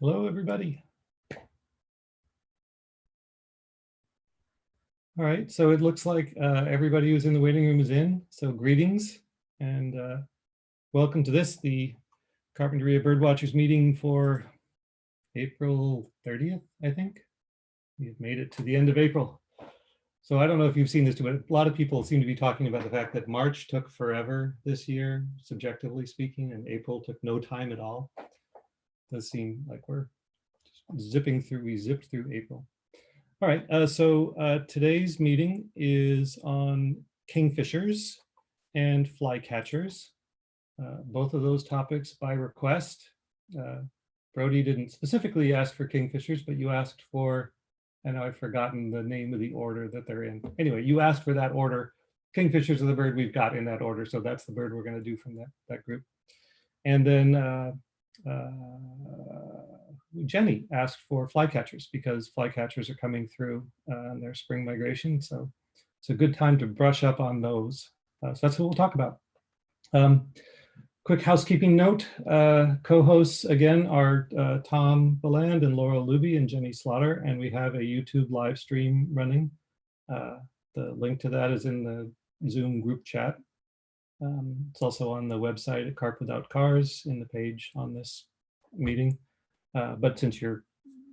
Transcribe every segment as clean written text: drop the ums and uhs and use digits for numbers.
Hello, everybody. All right, so it looks like everybody who's in the waiting room is in. So greetings and welcome to this, the Carpinteria Birdwatchers meeting for April 30th, I think. We've made it to the end of April. So I don't know if you've seen this too, but a lot of people seem to be talking about the fact that March took forever this year, subjectively speaking, and April took no time at all. It does seem like we're zipping through, we zipped through April. All right, so today's meeting is on kingfishers and flycatchers. Both of those topics by request. Brody didn't specifically ask for kingfishers, but you asked for, and I've forgotten the name of the order that they're in. Anyway, you asked for that order. Kingfishers are the bird we've got in that order, so that's the bird we're going to do from that group. And then Jenny asked for flycatchers because flycatchers are coming through on their spring migration. So it's a good time to brush up on those. So that's what we'll talk about. Quick housekeeping note, co-hosts again are Tom Beland and Laura Luby and Jenny Slaughter, and we have a YouTube live stream running. The link to that is in the Zoom group chat. It's also on the website at Carp Without Cars in the page on this meeting. But since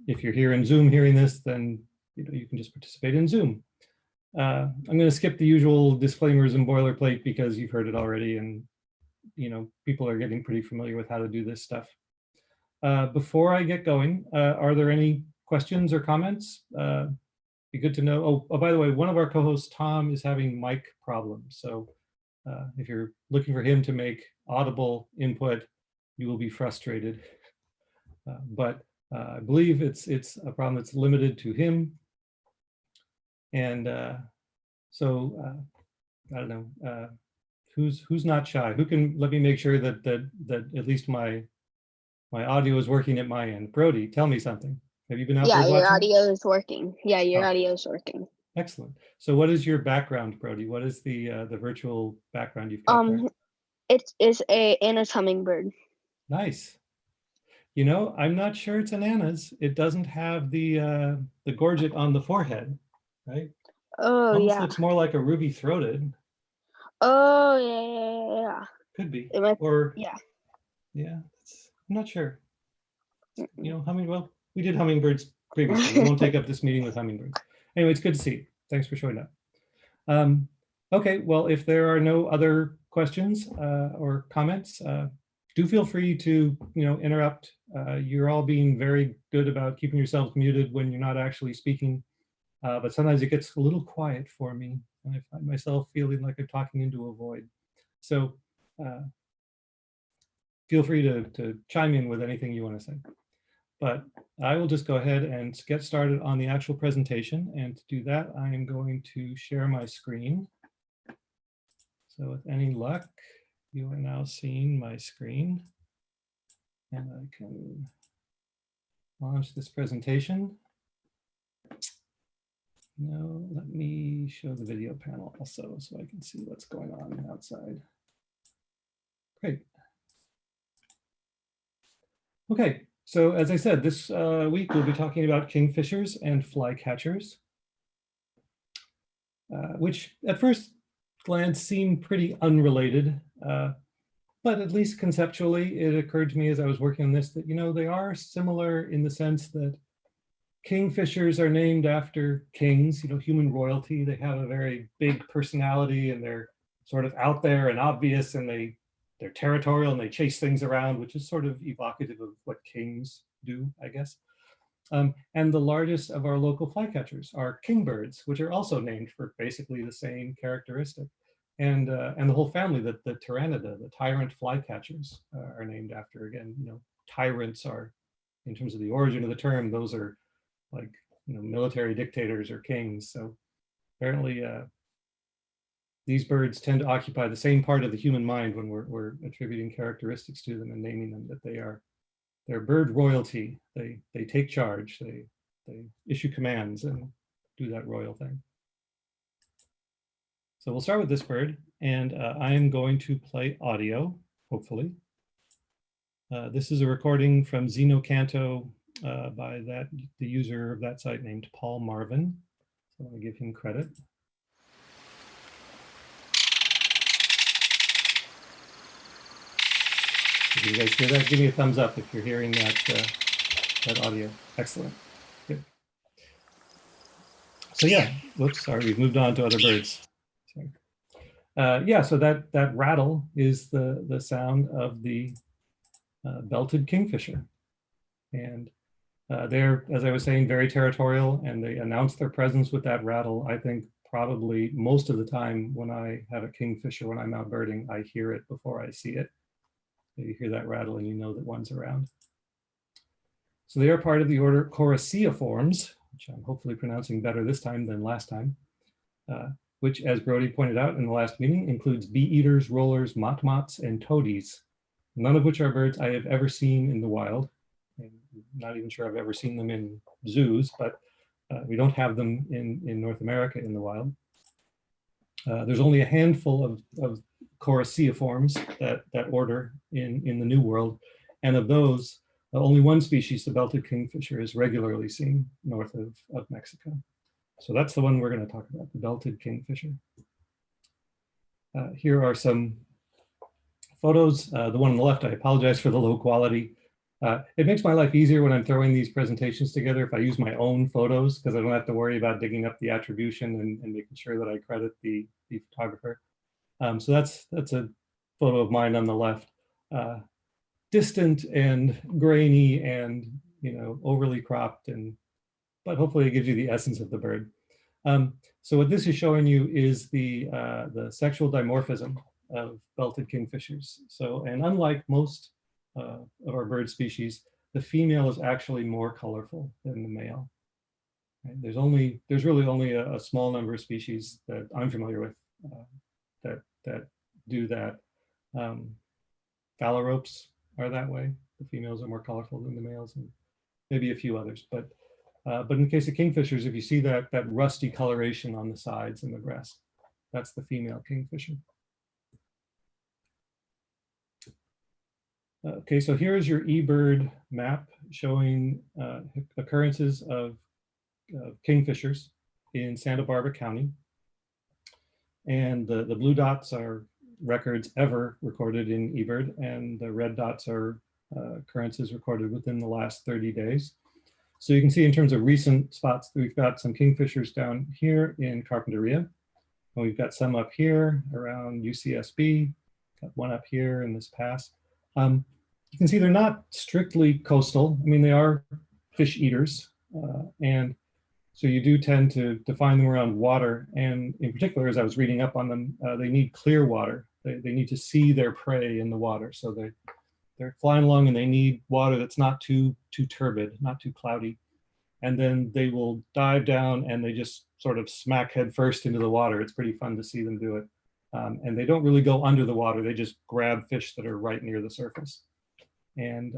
if you're here in Zoom hearing this, then you can just participate in Zoom. I'm going to skip the usual disclaimers and boilerplate because you've heard it already, and people are getting pretty familiar with how to do this stuff. Before I get going, are there any questions or comments? Be good to know. Oh, by the way, one of our co-hosts, Tom, is having mic problems. So if you're looking for him to make audible input, you will be frustrated. But I believe it's a problem that's limited to him. And so I don't know, who's not shy? Who can let me make sure that at least my audio is working at my end? Brody, tell me something. Have you been out there watching? Yeah, your audio is working. Yeah, your audio is working. Excellent. So what is your background, Brody? What is the virtual background you've got there? It's Anna's hummingbird. Nice. I'm not sure it's an Anna's. It doesn't have the gorget on the forehead, right? Oh, almost yeah. looks more like a ruby-throated. Oh, yeah. Could be. It might, or yeah. Yeah, I'm not sure. Well, we did hummingbirds previously. We won't take up this meeting with hummingbirds. Anyway, it's good to see you. Thanks for showing up. Okay, well, if there are no other questions or comments, do feel free to interrupt. You're all being very good about keeping yourselves muted when you're not actually speaking, but sometimes it gets a little quiet for me, and I find myself feeling like I'm talking into a void. So feel free to chime in with anything you want to say. But I will just go ahead and get started on the actual presentation. And to do that, I am going to share my screen. So with any luck, you are now seeing my screen. And I can launch this presentation. Now, let me show the video panel also so I can see what's going on outside. Great. Okay. So as I said, this week we'll be talking about kingfishers and flycatchers, which at first glance seem pretty unrelated, but at least conceptually, it occurred to me as I was working on this that, they are similar in the sense that kingfishers are named after kings, human royalty. They have a very big personality and they're sort of out there and obvious, and they're territorial and they chase things around, which is sort of evocative of what kings do, I guess. And the largest of our local flycatchers are kingbirds, which are also named for basically the same characteristic. And the whole family, the Tyrannida, the tyrant flycatchers, are named after, again, tyrants are, in terms of the origin of the term, those are like, military dictators or kings. So apparently, these birds tend to occupy the same part of the human mind when we're attributing characteristics to them and naming them, that they're bird royalty. They take charge. They issue commands and do that royal thing. So we'll start with this bird, and I am going to play audio, hopefully. This is a recording from Zeno Canto by the user of that site named Paul Marvin. So I want to give him credit. If you guys hear that, give me a thumbs up if you're hearing that audio. Excellent. Good. So yeah, whoops, sorry, we've moved on to other birds. Sorry. Yeah, so that rattle is the sound of the belted kingfisher. And they're, as I was saying, very territorial, and they announce their presence with that rattle. I think probably most of the time when I have a kingfisher, when I'm out birding, I hear it before I see it. So you hear that rattle and you know that one's around. So they are part of the order Coraciiformes, which I'm hopefully pronouncing better this time than last time, which, as Brody pointed out in the last meeting, includes bee-eaters, rollers, motmots, and toadies, none of which are birds I have ever seen in the wild. I'm not even sure I've ever seen them in zoos, but we don't have them in North America in the wild. There's only a handful of Coraciiformes, that order in the New World, and of those, only one species, the belted kingfisher, is regularly seen north of Mexico. So that's the one we're going to talk about, the belted kingfisher. Here are some photos. The one on the left, I apologize for the low quality. It makes my life easier when I'm throwing these presentations together if I use my own photos, because I don't have to worry about digging up the attribution and making sure that I credit the photographer. So that's a photo of mine on the left. Distant and grainy and, you know, overly cropped, but hopefully it gives you the essence of the bird. So what this is showing you is the sexual dimorphism of belted kingfishers. So, and unlike most of our bird species, the female is actually more colorful than the male. Right? There's really only a small number of species that I'm familiar with that do that. Phalaropes are that way. The females are more colorful than the males, and maybe a few others. But in the case of kingfishers, if you see that rusty coloration on the sides and the breast, that's the female kingfisher. Okay, so here's your eBird map showing occurrences of kingfishers in Santa Barbara County. And the blue dots are records ever recorded in eBird, and the red dots are occurrences recorded within the last 30 days. So you can see in terms of recent spots, we've got some kingfishers down here in Carpinteria, and we've got some up here around UCSB, got one up here in this pass. You can see they're not strictly coastal. I mean, they are fish eaters, and so you do tend to find them around water. And in particular, as I was reading up on them, they need clear water. They need to see their prey in the water. So they're flying along and they need water that's not too turbid, not too cloudy. And then they will dive down and they just sort of smack head first into the water. It's pretty fun to see them do it. And they don't really go under the water. They just grab fish that are right near the surface. And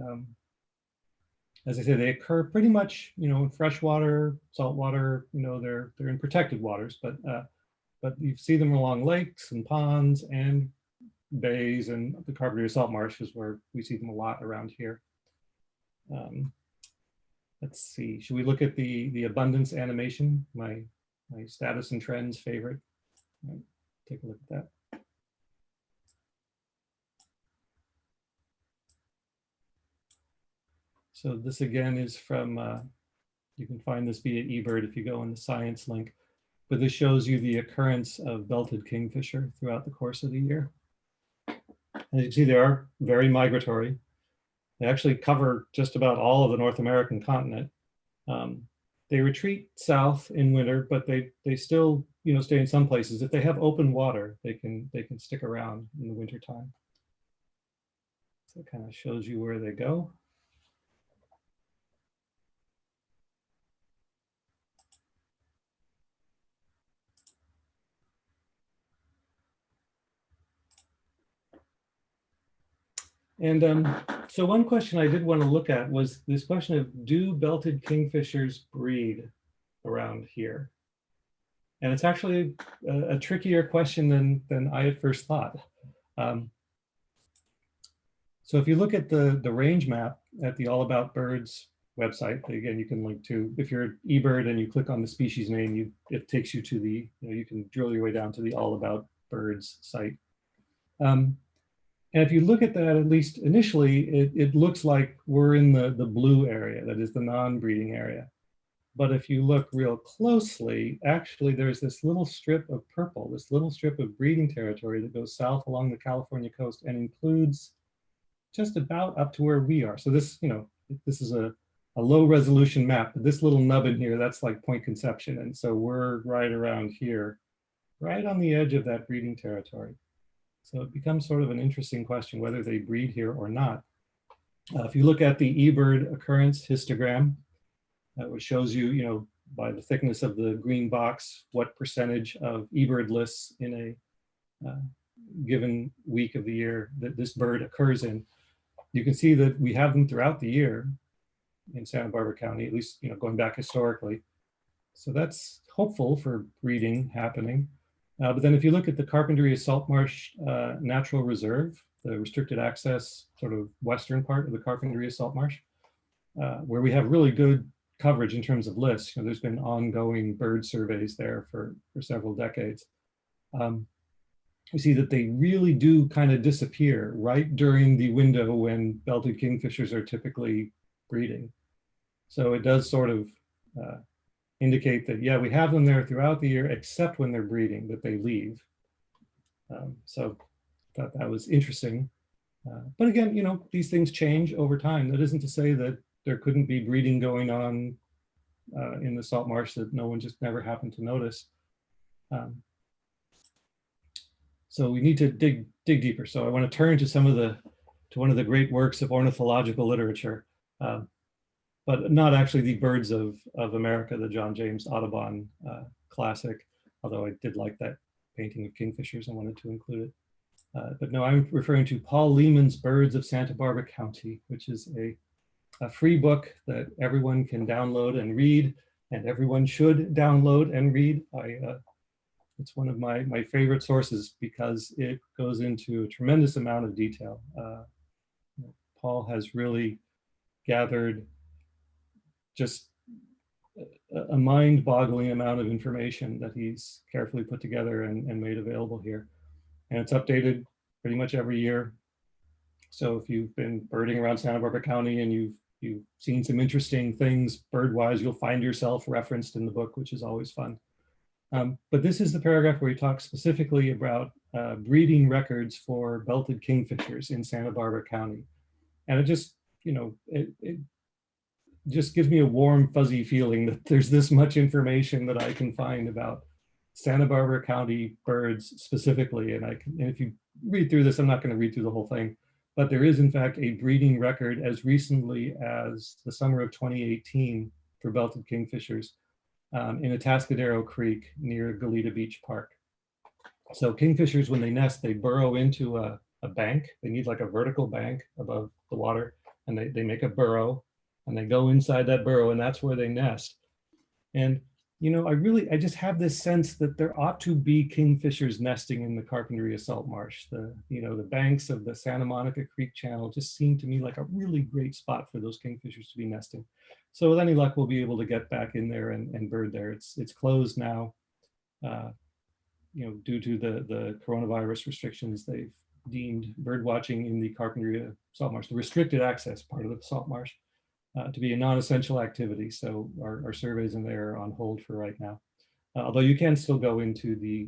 as I say, they occur pretty much, you know, in freshwater, saltwater. You know, they're in protected waters, but you see them along lakes and ponds and bays, and the Carpinteria Salt Marsh is where we see them a lot around here. Let's see, should we look at the abundance animation, my status and trends favorite? Take a look at that. So this again is from, you can find this via eBird if you go on the science link, but this shows you the occurrence of belted kingfisher throughout the course of the year. As you can see, they are very migratory. They actually cover just about all of the North American continent. They retreat south in winter, but they still, you know, stay in some places. If they have open water, they can stick around in the winter time. So it kind of shows you where they go. And so one question I did want to look at was this question of, do belted kingfishers breed around here? And it's actually a trickier question than I at first thought. So if you look at the range map at the All About Birds website. Again, you can link to, if you're eBird and you click on the species name, it takes you to the, you can drill your way down to the All About Birds site. And if you look at that, at least initially, it looks like we're in the blue area, that is the non-breeding area. But if you look real closely, actually there's this little strip of purple, this little strip of breeding territory that goes south along the California coast and includes just about up to where we are. So this, this is a low resolution map, but this little nubbin here, that's like Point Conception. And so we're right around here, right on the edge of that breeding territory. So it becomes sort of an interesting question whether they breed here or not. If you look at the eBird occurrence histogram, which shows you, by the thickness of the green box, what percentage of eBird lists in a given week of the year that this bird occurs in. You can see that we have them throughout the year in Santa Barbara County, at least going back historically. So that's hopeful for breeding happening. But then if you look at the Carpinteria Salt Marsh Natural Reserve, the restricted access sort of western part of the Carpinteria Salt Marsh, where we have really good coverage in terms of lists. There's been ongoing bird surveys there for several decades. We see that they really do kind of disappear right during the window when belted kingfishers are typically breeding. So it does sort of indicate that, yeah, we have them there throughout the year, except when they're breeding, that they leave. So I thought that was interesting. But again, these things change over time. That isn't to say that there couldn't be breeding going on in the salt marsh that no one just never happened to notice. So we need to dig deeper. So I want to turn to one of the great works of ornithological literature, but not actually the Birds of America, the John James Audubon classic, although I did like that painting of kingfishers and wanted to include it. But no, I'm referring to Paul Lehman's Birds of Santa Barbara County, which is a free book that everyone can download and read, and everyone should download and read. It's one of my favorite sources because it goes into a tremendous amount of detail. Paul has really gathered just a mind-boggling amount of information that he's carefully put together and made available here. And it's updated pretty much every year. So if you've been birding around Santa Barbara County and you've seen some interesting things bird-wise, you'll find yourself referenced in the book, which is always fun. But this is the paragraph where he talks specifically about breeding records for belted kingfishers in Santa Barbara County. And it just, it just gives me a warm, fuzzy feeling that there's this much information that I can find about Santa Barbara County birds specifically. And if you read through this, I'm not going to read through the whole thing, but there is in fact a breeding record as recently as the summer of 2018 for belted kingfishers in Atascadero Creek near Goleta Beach Park. So kingfishers, when they nest, they burrow into a bank. They need like a vertical bank above the water, and they make a burrow, and they go inside that burrow, and that's where they nest. And I just have this sense that there ought to be kingfishers nesting in the Carpinteria Salt Marsh. The banks of the Santa Monica Creek Channel just seem to me like a really great spot for those kingfishers to be nesting. So with any luck, we'll be able to get back in there and bird there. It's closed now, due to the coronavirus restrictions. They've deemed bird watching in the Carpinteria Salt Marsh, the restricted access part of the salt marsh, to be a non-essential activity. So our surveys in there are on hold for right now. Although you can still go into the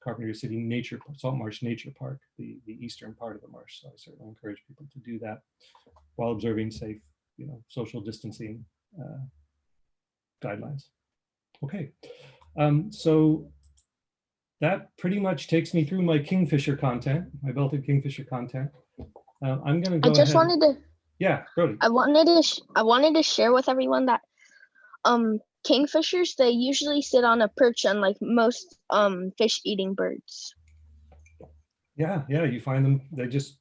Carpinteria City Salt Marsh Nature Park, the eastern part of the marsh. So I certainly encourage people to do that while observing safe, social distancing guidelines. Okay, so that pretty much takes me through my kingfisher content, my belted kingfisher content. I'm going to go ahead. Yeah, Brody. I wanted to share with everyone that kingfishers, they usually sit on a perch, unlike most fish-eating birds. Yeah, you find them, they'll just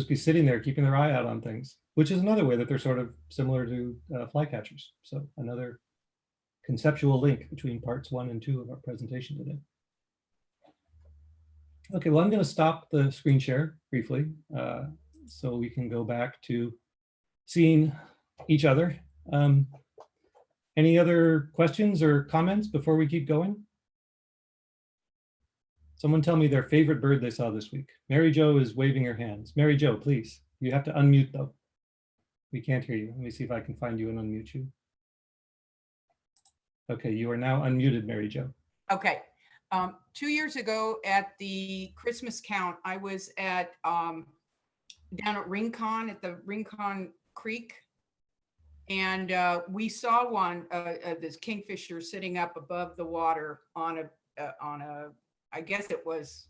be sitting there keeping their eye out on things, which is another way that they're sort of similar to flycatchers. So another conceptual link between parts 1 and 2 of our presentation today. Okay, well, I'm going to stop the screen share briefly so we can go back to seeing each other. Any other questions or comments before we keep going? Someone tell me their favorite bird they saw this week. Mary Jo is waving her hands. Mary Jo, please. You have to unmute though. We can't hear you. Let me see if I can find you and unmute you. Okay, you are now unmuted, Mary Jo. Okay. 2 years ago at the Christmas count, I was at down at Rincon at the Rincon Creek, and we saw one this kingfisher sitting up above the water on a I guess it was,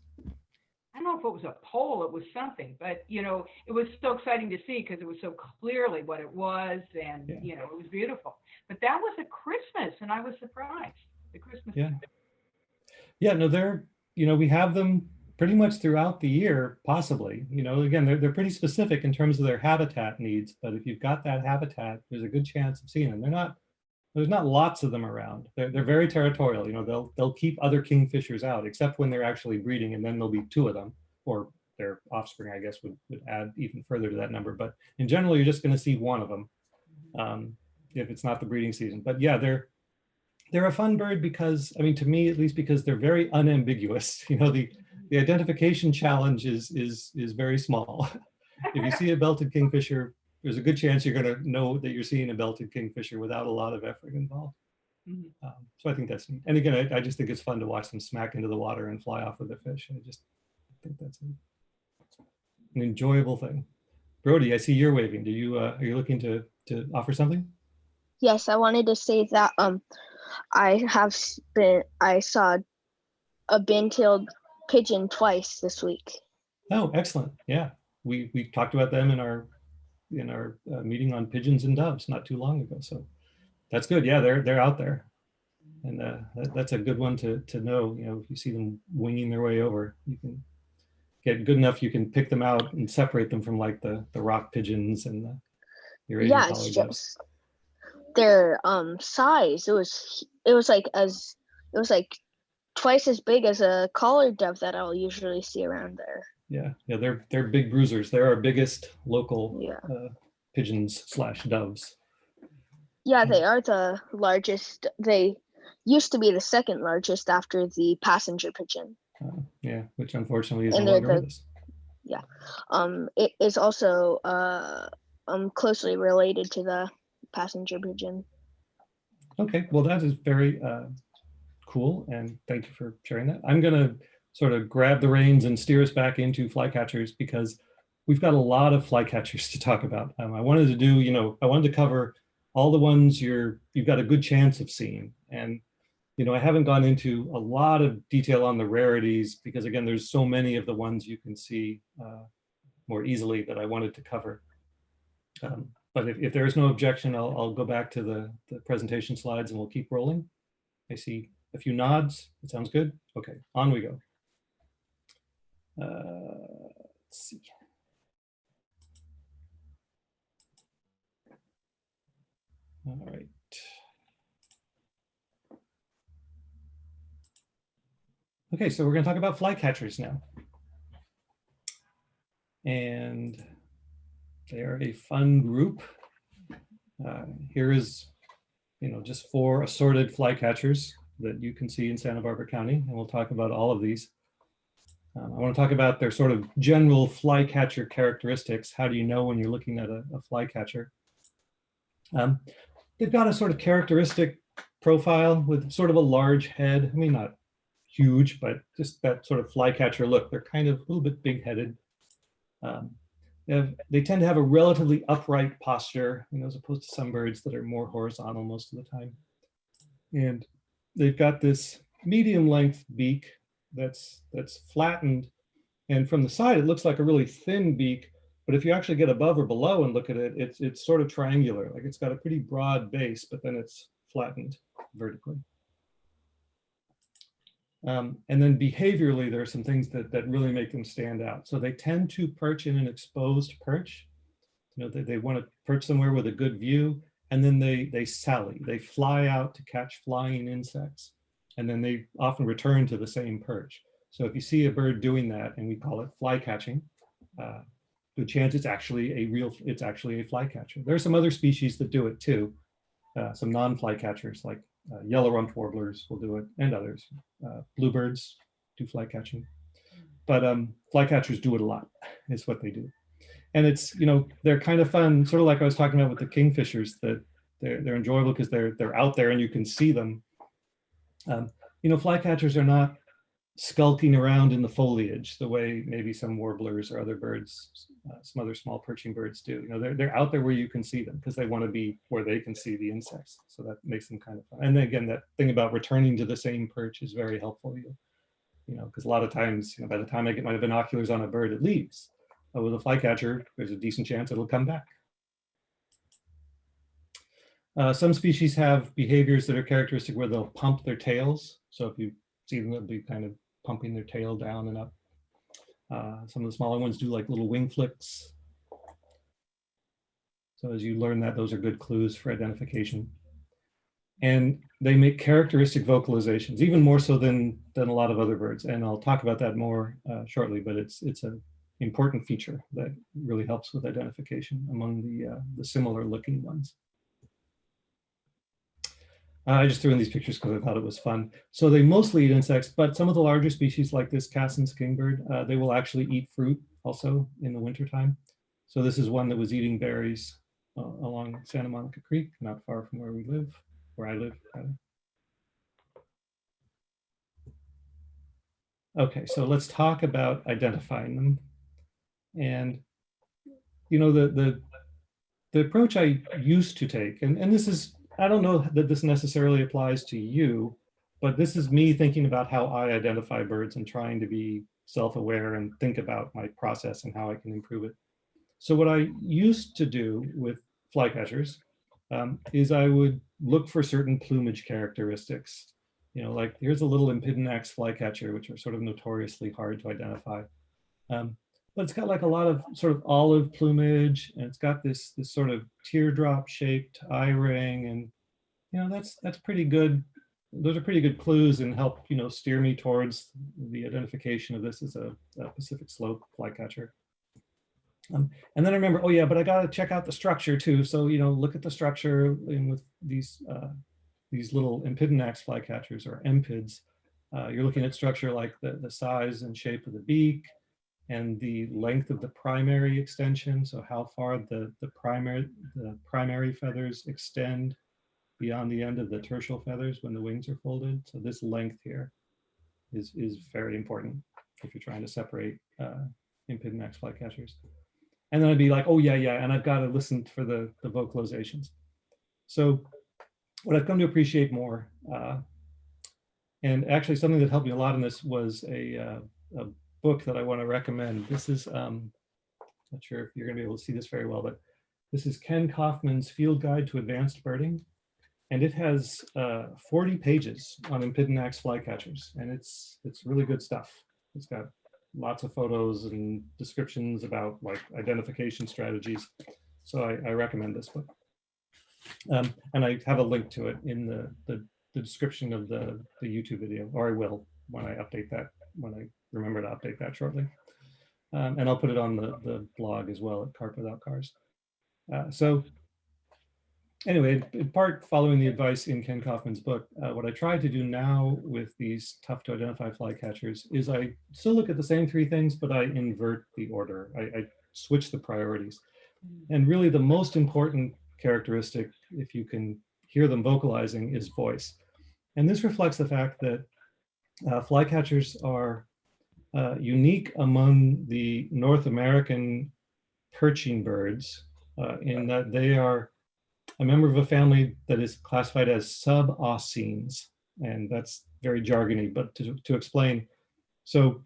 I don't know if it was a pole, it was something, but you know, it was so exciting to see because it was so clearly what it was, and Yeah. you know, it was beautiful. But that was at Christmas, and I was surprised. The Christmas. Yeah. Yeah, no, they're, you know, we have them pretty much throughout the year, possibly. You know, again, they're pretty specific in terms of their habitat needs, but if you've got that habitat, there's a good chance of seeing them. There's not lots of them around. They're very territorial. You know, they'll keep other kingfishers out, except when they're actually breeding, and then there'll be 2 of them, or their offspring, I guess, would add even further to that number. But in general, you're just going to see 1 of them if it's not the breeding season. But yeah, they're a fun bird because, I mean, to me at least, because they're very unambiguous. You know, the identification challenge is very small. If you see a belted kingfisher, there's a good chance you're going to know that you're seeing a belted kingfisher without a lot of effort involved. Mm-hmm. So I think that's neat. And again, I just think it's fun to watch them smack into the water and fly off with the fish. I just think that's an enjoyable thing. Brody, I see you're waving. Are you looking to offer something? Yes, I wanted to say that I saw a bin-tailed pigeon twice this week. Oh, excellent. Yeah, we talked about them in our meeting on pigeons and doves not too long ago. So that's good. Yeah, they're out there, and that's a good one to know. You know, if you see them winging their way over, you can get good enough. You can pick them out and separate them from like the rock pigeons and the Eurasian Yeah, collar it's doves. just their size. It was like twice as big as a collared dove that I'll usually see around there. Yeah, they're big bruisers. They're our biggest local pigeons / doves. Yeah, they are the largest. They used to be the 2nd largest after the passenger pigeon. Yeah, which unfortunately is And no they're longer with us. Yeah, it is also closely related to the passenger pigeon. Okay, well that is very cool, and thank you for sharing that. I'm gonna sort of grab the reins and steer us back into flycatchers because we've got a lot of flycatchers to talk about. I wanted to do, you know, I wanted to cover all the ones you've got a good chance of seeing. And, you know, I haven't gone into a lot of detail on the rarities because again, there's so many of the ones you can see more easily that I wanted to cover. But if there is no objection, I'll go back to the presentation slides and we'll keep rolling. I see a few nods. It sounds good. Okay, on we go. Let's see. All right. Okay, so we're going to talk about flycatchers now. And they are a fun group. Here is, you know, just 4 assorted flycatchers that you can see in Santa Barbara County, and we'll talk about all of these. I want to talk about their sort of general flycatcher characteristics. How do you know when you're looking at a flycatcher? They've got a sort of characteristic profile with sort of a large head. I mean, not huge, but just that sort of flycatcher look. They're kind of a little bit big-headed. They tend to have a relatively upright posture, you know, as opposed to some birds that are more horizontal most of the time. And they've got this medium-length beak that's flattened, and from the side it looks like a really thin beak, but if you actually get above or below and look at it, it's sort of triangular. Like it's got a pretty broad base, but then it's flattened vertically. And then behaviorally, there are some things that really make them stand out. So they tend to perch in an exposed perch. You know, they want to perch somewhere with a good view, and then they sally. They fly out to catch flying insects, and then they often return to the same perch. So if you see a bird doing that, and we call it fly catching, good chance it's actually a flycatcher. There are some other species that do it too. Some non-flycatchers like yellow-rumped warblers will do it, and others. Bluebirds do flycatching, but flycatchers do it a lot. Is what they do, and it's, you know, they're kind of fun, sort of like I was talking about with the kingfishers, that they're enjoyable because they're out there and you can see them. You know, flycatchers are not skulking around in the foliage the way maybe some warblers or other birds, some other small perching birds do. You know, they're out there where you can see them because they want to be where they can see the insects. So that makes them kind of fun. And then again, that thing about returning to the same perch is very helpful. You know, because a lot of times, you know, by the time I get my binoculars on a bird, it leaves. But with a flycatcher, there's a decent chance it'll come back. Some species have behaviors that are characteristic where they'll pump their tails. So if you see them, they'll be kind of pumping their tail down and up. Some of the smaller ones do like little wing flicks. So as you learn that, those are good clues for identification. And they make characteristic vocalizations, even more so than a lot of other birds. And I'll talk about that more shortly, but it's an important feature that really helps with identification among the similar looking ones. I just threw in these pictures because I thought it was fun. So they mostly eat insects, but some of the larger species like this Cassin's kingbird, they will actually eat fruit also in the wintertime. So this is one that was eating berries along Santa Monica Creek, not far from where I live. Okay, so let's talk about identifying them. And, you know, the approach I used to take, and this is, I don't know that this necessarily applies to you, but this is me thinking about how I identify birds and trying to be self-aware and think about my process and how I can improve it. So what I used to do with flycatchers is I would look for certain plumage characteristics. You know, like here's a little Empidonax flycatcher, which are sort of notoriously hard to identify. But it's got like a lot of sort of olive plumage, and it's got this sort of teardrop shaped eye ring, and you know, that's pretty good. Those are pretty good clues and help, you know, steer me towards the identification of this as a Pacific slope flycatcher. And then I remember, oh yeah, but I got to check out the structure too. So, you know, look at the structure, and with these little Empidonax flycatchers or Empids, you're looking at structure like the size and shape of the beak, and the length of the primary extension. So how far the primary feathers extend beyond the end of the tertial feathers when the wings are folded. So this length here is very important if you're trying to separate Empidonax flycatchers. And then I'd be like, oh yeah, and I've got to listen for the vocalizations. So what I've come to appreciate more, and actually something that helped me a lot in this was a book that I want to recommend. This is, not sure if you're going to be able to see this very well, but this is Ken Kaufman's Field Guide to Advanced Birding. And it has 40 pages on Empidonax flycatchers, and it's really good stuff. It's got lots of photos and descriptions about like identification strategies. So I recommend this book. And I have a link to it in the description of the YouTube video, or I will when I update that, when I remember to update that shortly. And I'll put it on the blog as well at Carp Without Cars. So anyway, in part following the advice in Ken Kaufman's book, what I try to do now with these tough to identify flycatchers is I still look at the same three things, but I invert the order. I switch the priorities. And really the most important characteristic, if you can hear them vocalizing, is voice. And this reflects the fact that flycatchers are unique among the North American perching birds in that they are a member of a family that is classified as sub-Aucenes, and that's very jargony, but to explain. So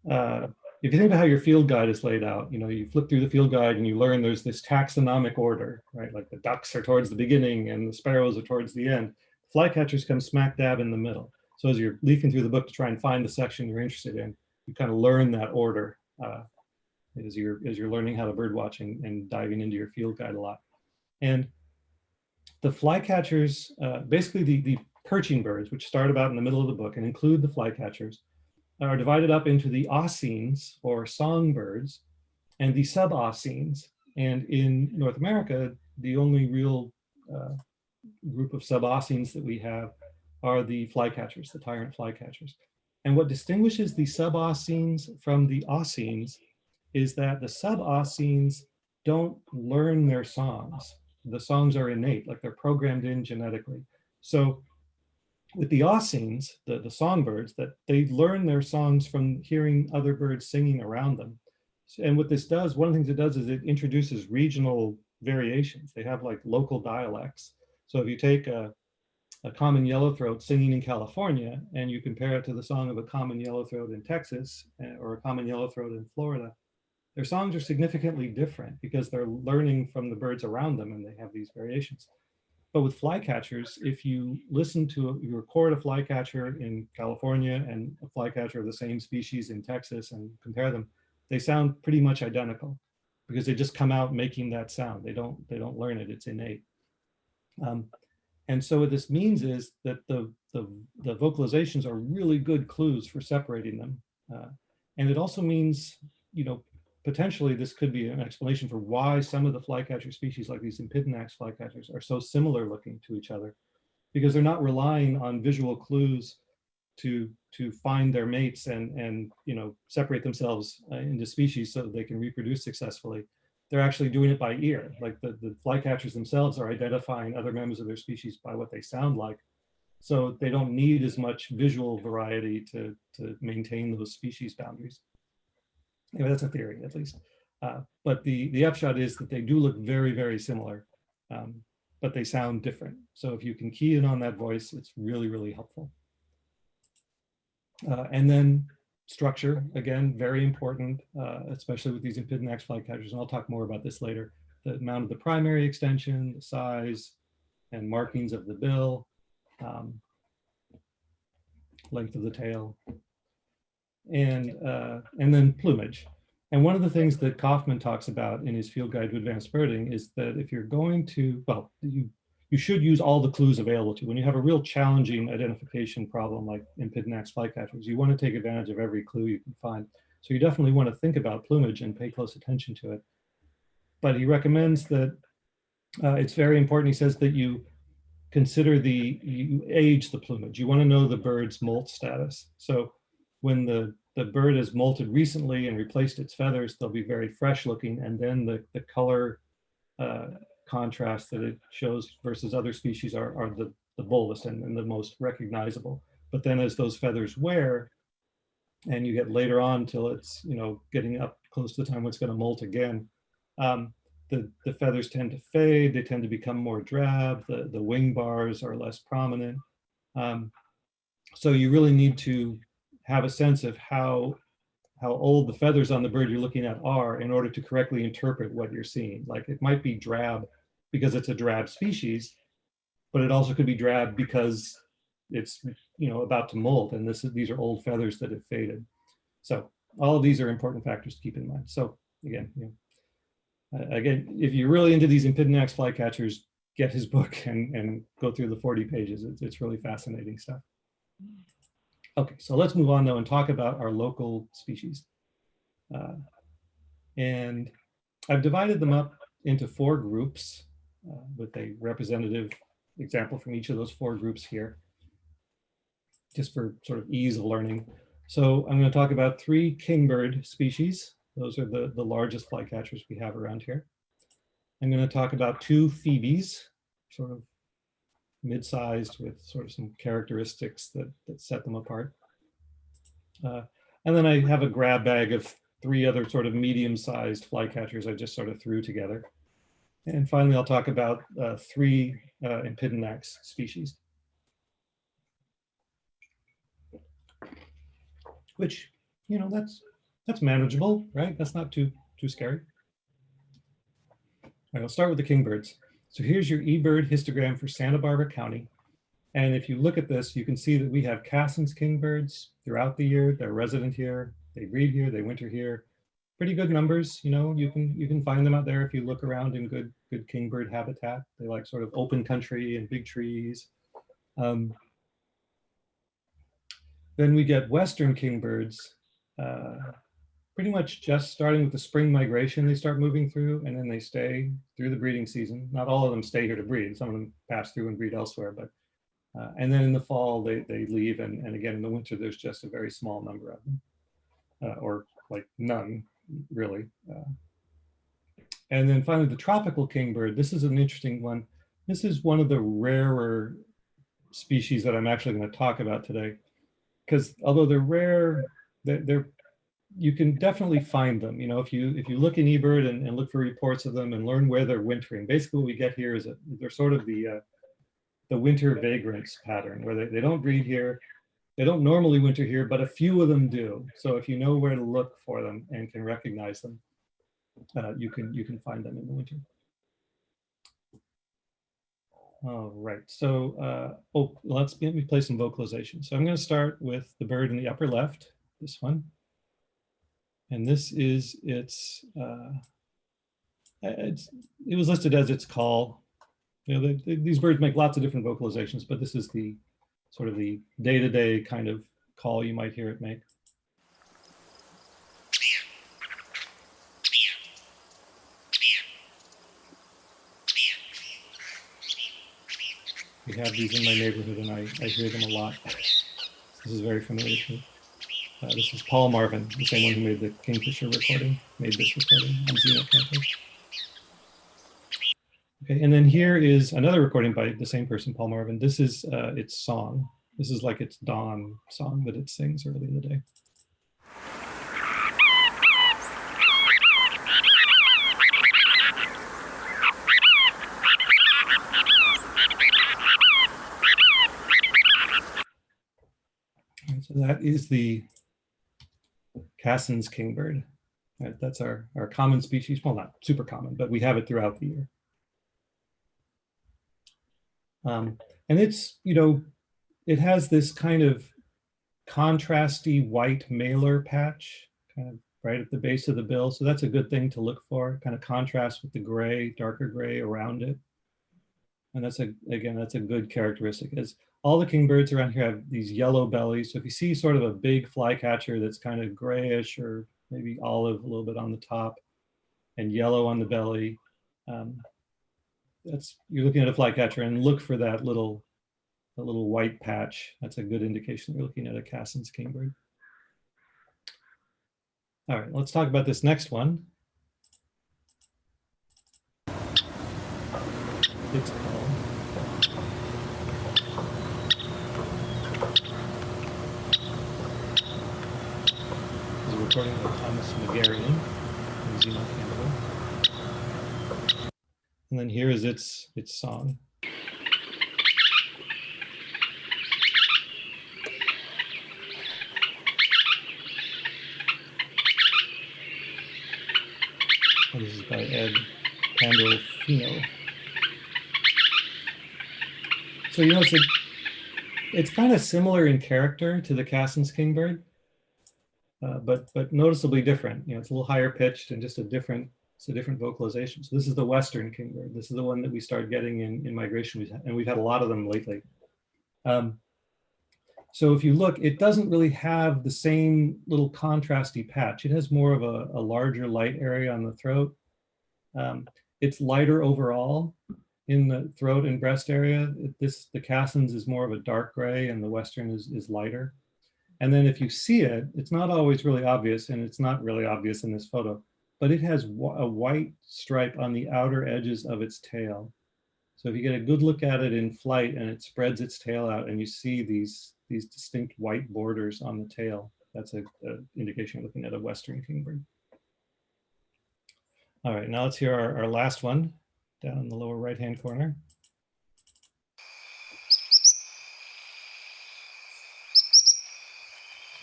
if you think about how your field guide is laid out, you know, you flip through the field guide and you learn there's this taxonomic order, right? Like the ducks are towards the beginning and the sparrows are towards the end. Flycatchers come smack dab in the middle. So as you're leafing through the book to try and find the section you're interested in, you kind of learn that order as you're learning how to bird watch and diving into your field guide a lot. And the flycatchers, basically the perching birds, which start about in the middle of the book and include the flycatchers, are divided up into the Aucenes, or songbirds, and the sub-Aucenes. And in North America, the only real group of sub-Aucenes that we have are the flycatchers, the tyrant flycatchers. And what distinguishes the sub-Aucenes from the Aucenes is that the sub-Aucenes don't learn their songs. The songs are innate, like they're programmed in genetically. So with the Aucenes, the songbirds, that they learn their songs from hearing other birds singing around them. And what this does, one of the things it does is it introduces regional variations. They have like local dialects. So if you take a common yellowthroat singing in California and you compare it to the song of a common yellowthroat in Texas or a common yellowthroat in Florida, their songs are significantly different because they're learning from the birds around them and they have these variations. But with flycatchers, if you you record a flycatcher in California and a flycatcher of the same species in Texas and compare them, they sound pretty much identical because they just come out making that sound. They don't learn it, it's innate. And so what this means is that the vocalizations are really good clues for separating them. And it also means, potentially this could be an explanation for why some of the flycatcher species, like these Empidonax flycatchers, are so similar looking to each other, because they're not relying on visual clues to find their mates and separate themselves into species so that they can reproduce successfully. They're actually doing it by ear. Like the flycatchers themselves are identifying other members of their species by what they sound like. So they don't need as much visual variety to maintain those species boundaries. Anyway, that's a theory, at least. But the upshot is that they do look very, very similar, but they sound different. So if you can key in on that voice, it's really, really helpful. And then structure, again, very important, especially with these Empidonax flycatchers, and I'll talk more about this later. The amount of the primary extension, the size, and markings of the bill, length of the tail, and then plumage. And one of the things that Kaufman talks about in his Field Guide to Advanced Birding is that if you're going to, well, you should use all the clues available to you. When you have a real challenging identification problem like Empidonax flycatchers, you want to take advantage of every clue you can find. So you definitely want to think about plumage and pay close attention to it. But he recommends that it's very important, he says, that you consider you age the plumage. You want to know the bird's molt status. So when the bird has molted recently and replaced its feathers, they'll be very fresh looking, and then the color contrast that it shows versus other species are the boldest and the most recognizable. But then as those feathers wear, and you get later on till it's getting up close to the time when it's going to molt again, the feathers tend to fade, they tend to become more drab, the wing bars are less prominent. So you really need to have a sense of how old the feathers on the bird you're looking at are in order to correctly interpret what you're seeing. Like it might be drab because it's a drab species, but it also could be drab because it's about to molt, and these are old feathers that have faded. So all of these are important factors to keep in mind. So again, if you're really into these Empidonax flycatchers, get his book and go through the 40 pages. It's really fascinating stuff. Okay, so let's move on though and talk about our local species. And I've divided them up into 4 groups with a representative example from each of those 4 groups here, just for sort of ease of learning. So I'm going to talk about 3 kingbird species. Those are the largest flycatchers we have around here. I'm going to talk about 2 Phoebes, sort of mid-sized with sort of some characteristics that set them apart. And then I have a grab bag of 3 other sort of medium-sized flycatchers I just sort of threw together. And finally, I'll talk about 3 Empidonax species, which, that's manageable, right? That's not too scary. All right, I'll start with the kingbirds. So here's your eBird histogram for Santa Barbara County. And if you look at this, you can see that we have Cassin's kingbirds throughout the year. They're resident here, they breed here, they winter here. Pretty good numbers, you can find them out there if you look around in good kingbird habitat. They like sort of open country and big trees. Then we get Western kingbirds, pretty much just starting with the spring migration, they start moving through, and then they stay through the breeding season. Not all of them stay here to breed. Some of them pass through and breed elsewhere, but and then in the fall they leave, and again in the winter there's just a very small number of them, or like none really. And then finally the tropical kingbird. This is an interesting one. This is one of the rarer species that I'm actually going to talk about today, because although they're rare, you can definitely find them. You know, if you look in eBird and look for reports of them and learn where they're wintering, basically what we get here is they're sort of the winter vagrants pattern, where they don't breed here, they don't normally winter here, but a few of them do. So if you know where to look for them and can recognize them, you can find them in the winter. All right, so let me play some vocalization. So I'm going to start with the bird in the upper left, this one. And this is it was listed as its call. You know, these birds make lots of different vocalizations, but this is the sort of the day-to-day kind of call you might hear it make. We have these in my neighborhood, and I hear them a lot. This is very familiar to me. This is Paul Marvin, the same one who made the Kingfisher recording, made this recording on Xeno Campus. Okay, and then here is another recording by the same person, Paul Marvin. This is its song. This is like its dawn song that it sings early in the day. So that is the Cassin's kingbird. Right, that's our common species. Well, not super common, but we have it throughout the year. And it's, you know, it has this kind of contrasty white mailer patch kind of right at the base of the bill. So that's a good thing to look for, kind of contrast with the gray, darker gray around it. And that's again, that's a good characteristic. As all the kingbirds around here have these yellow bellies. So if you see sort of a big flycatcher that's kind of grayish or maybe olive a little bit on the top and yellow on the belly, you're looking at a flycatcher, and look for that little white patch. That's a good indication you're looking at a Cassin's kingbird. All right, let's talk about this next one. It's called this is a recording by Thomas McGarrian from Xeno Canada. And then here is its song. And this is by Ed Pandolfino. So you know, it's kind of similar in character to the Cassin's kingbird, but noticeably different. You know, it's a little higher pitched and just a different vocalization. So this is the Western kingbird. This is the one that we started getting in migration, and we've had a lot of them lately. So if you look, it doesn't really have the same little contrasty patch. It has more of a larger light area on the throat. It's lighter overall in the throat and breast area. The Cassin's is more of a dark gray, and the Western is lighter. And then if you see it, it's not always really obvious, and it's not really obvious in this photo, but it has a white stripe on the outer edges of its tail. So if you get a good look at it in flight and it spreads its tail out and you see these distinct white borders on the tail, that's an indication you're looking at a Western kingbird. All right, now let's hear our last one down in the lower right-hand corner.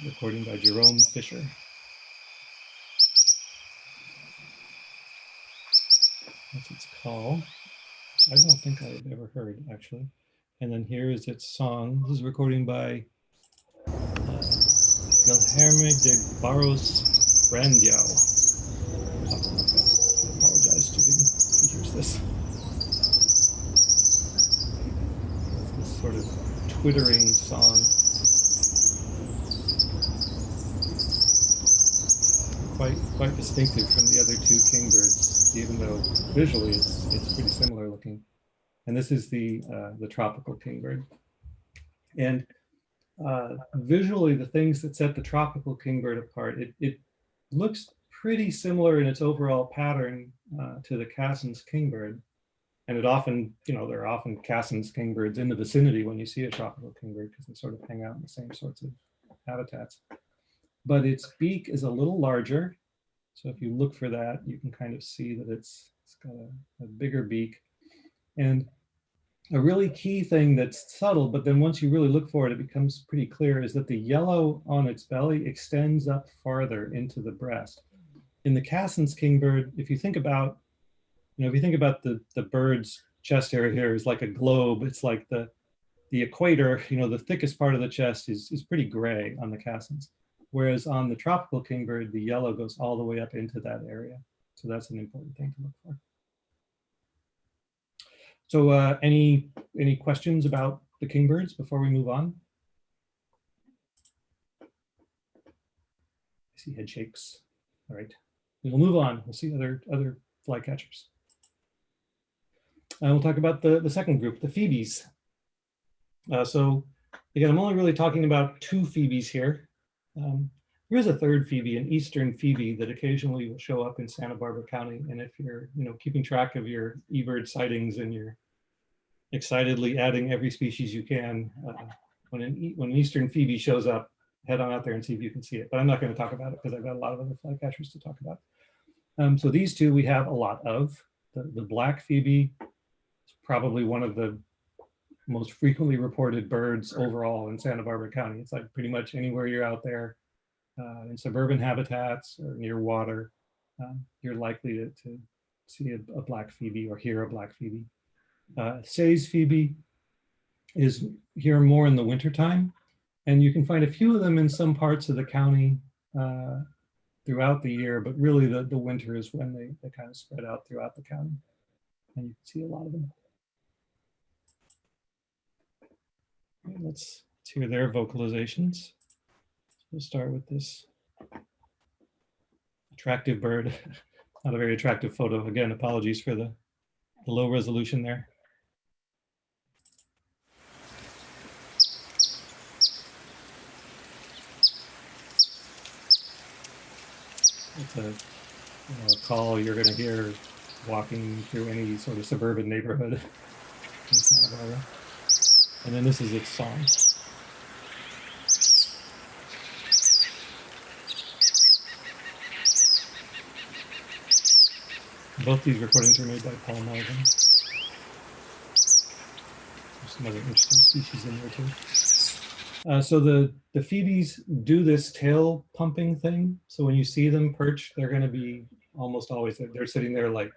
Recording by Jerome Fisher. That's its call. I don't think I've ever heard, actually. And then here is its song. This is a recording by Guilherme de Barros Brandiao. Something like that. I apologize to him if he hears this. This sort of twittering song. Quite quite distinctive from the other two kingbirds, even though visually it's pretty similar looking. And this is the tropical kingbird. And visually, the things that set the tropical kingbird apart, it looks pretty similar in its overall pattern to the Cassin's kingbird. And it often, there are often Cassin's kingbirds in the vicinity when you see a tropical kingbird because they sort of hang out in the same sorts of habitats. But its beak is a little larger. So if you look for that, you can kind of see that it's got a bigger beak. And a really key thing that's subtle, but then once you really look for it, it becomes pretty clear, is that the yellow on its belly extends up farther into the breast. In the Cassin's kingbird, if you think about, the bird's chest area here is like a globe. It's like the equator, the thickest part of the chest is pretty gray on the Cassin's. Whereas on the tropical kingbird, the yellow goes all the way up into that area. So that's an important thing to look for. So any questions about the kingbirds before we move on? I see head shakes. All right, we'll move on. We'll see other flycatchers. And we'll talk about the second group, the Phoebes. So again, I'm only really talking about two Phoebes here. There is a third Phoebe, an eastern Phoebe, that occasionally will show up in Santa Barbara County. And if you're, keeping track of your eBird sightings and you're excitedly adding every species you can, when an eastern Phoebe shows up, head on out there and see if you can see it. But I'm not going to talk about it because I've got a lot of other flycatchers to talk about. So these two we have a lot of. The black Phoebe is probably one of the most frequently reported birds overall in Santa Barbara County. It's like pretty much anywhere you're out there in suburban habitats or near water, you're likely to see a black Phoebe or hear a black Phoebe. Say's Phoebe is here more in the wintertime, and you can find a few of them in some parts of the county throughout the year, but really the winter is when they kind of spread out throughout the county, and you can see a lot of them. Okay, let's hear their vocalizations. We'll start with this attractive bird. Not a very attractive photo. Again, apologies for the low resolution there. It's a call you're going to hear walking through any sort of suburban neighborhood in Santa Barbara. And then this is its song. Both these recordings are made by Paul Melvin. There's some other interesting species in there too. So the Phoebes do this tail pumping thing. So when you see them perch, they're going to be almost always, they're sitting there like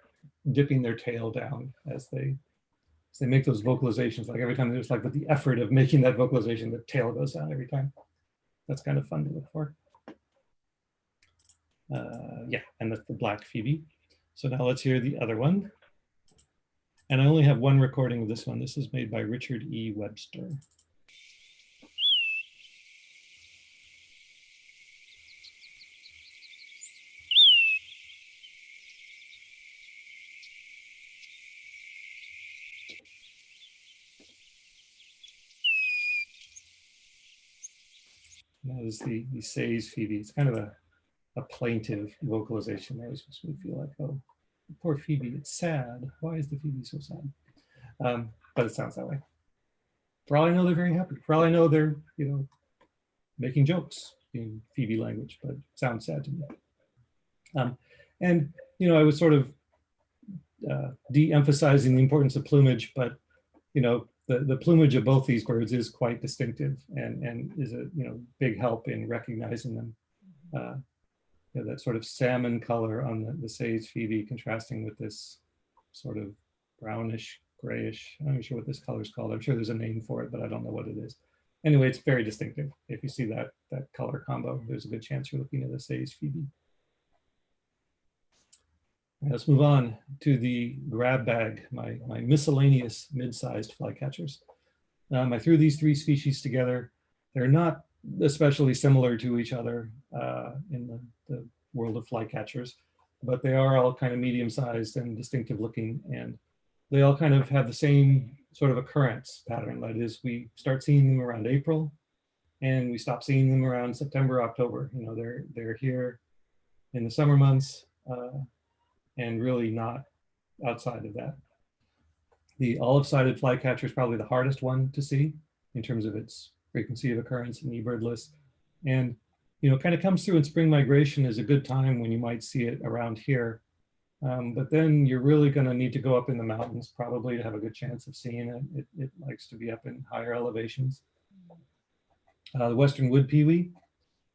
dipping their tail down as they make those vocalizations. Like every time there's like with the effort of making that vocalization, the tail goes down every time. That's kind of fun to look for. Yeah, and that's the black Phoebe. So now let's hear the other one. And I only have one recording of this one. This is made by Richard E. Webster. That is the Say's Phoebe. It's kind of a plaintive vocalization. That always makes me feel like, oh, poor Phoebe, it's sad. Why is the Phoebe so sad? But it sounds that way. For all I know, they're very happy. For all I know, they're, making jokes in Phoebe language, but it sounds sad to me. And, I was sort of de-emphasizing the importance of plumage, but, the plumage of both these birds is quite distinctive and is a, big help in recognizing them. That sort of salmon color on the Say's Phoebe contrasting with this sort of brownish, grayish, I'm not sure what this color is called. I'm sure there's a name for it, but I don't know what it is. Anyway, it's very distinctive. If you see that color combo, there's a good chance you're looking at a Say's Phoebe. Let's move on to the grab bag, my miscellaneous mid-sized flycatchers. I threw these three species together. They're not especially similar to each other in the world of flycatchers, but they are all kind of medium-sized and distinctive looking, and they all kind of have the same sort of occurrence pattern. That is, we start seeing them around April, and we stop seeing them around September, October. You know, they're here in the summer months, and really not outside of that. The olive-sided flycatcher is probably the hardest one to see in terms of its frequency of occurrence in the eBird list. And, you know, kind of comes through in spring migration is a good time when you might see it around here. But then you're really going to need to go up in the mountains probably to have a good chance of seeing it. It likes to be up in higher elevations. The western wood pewee,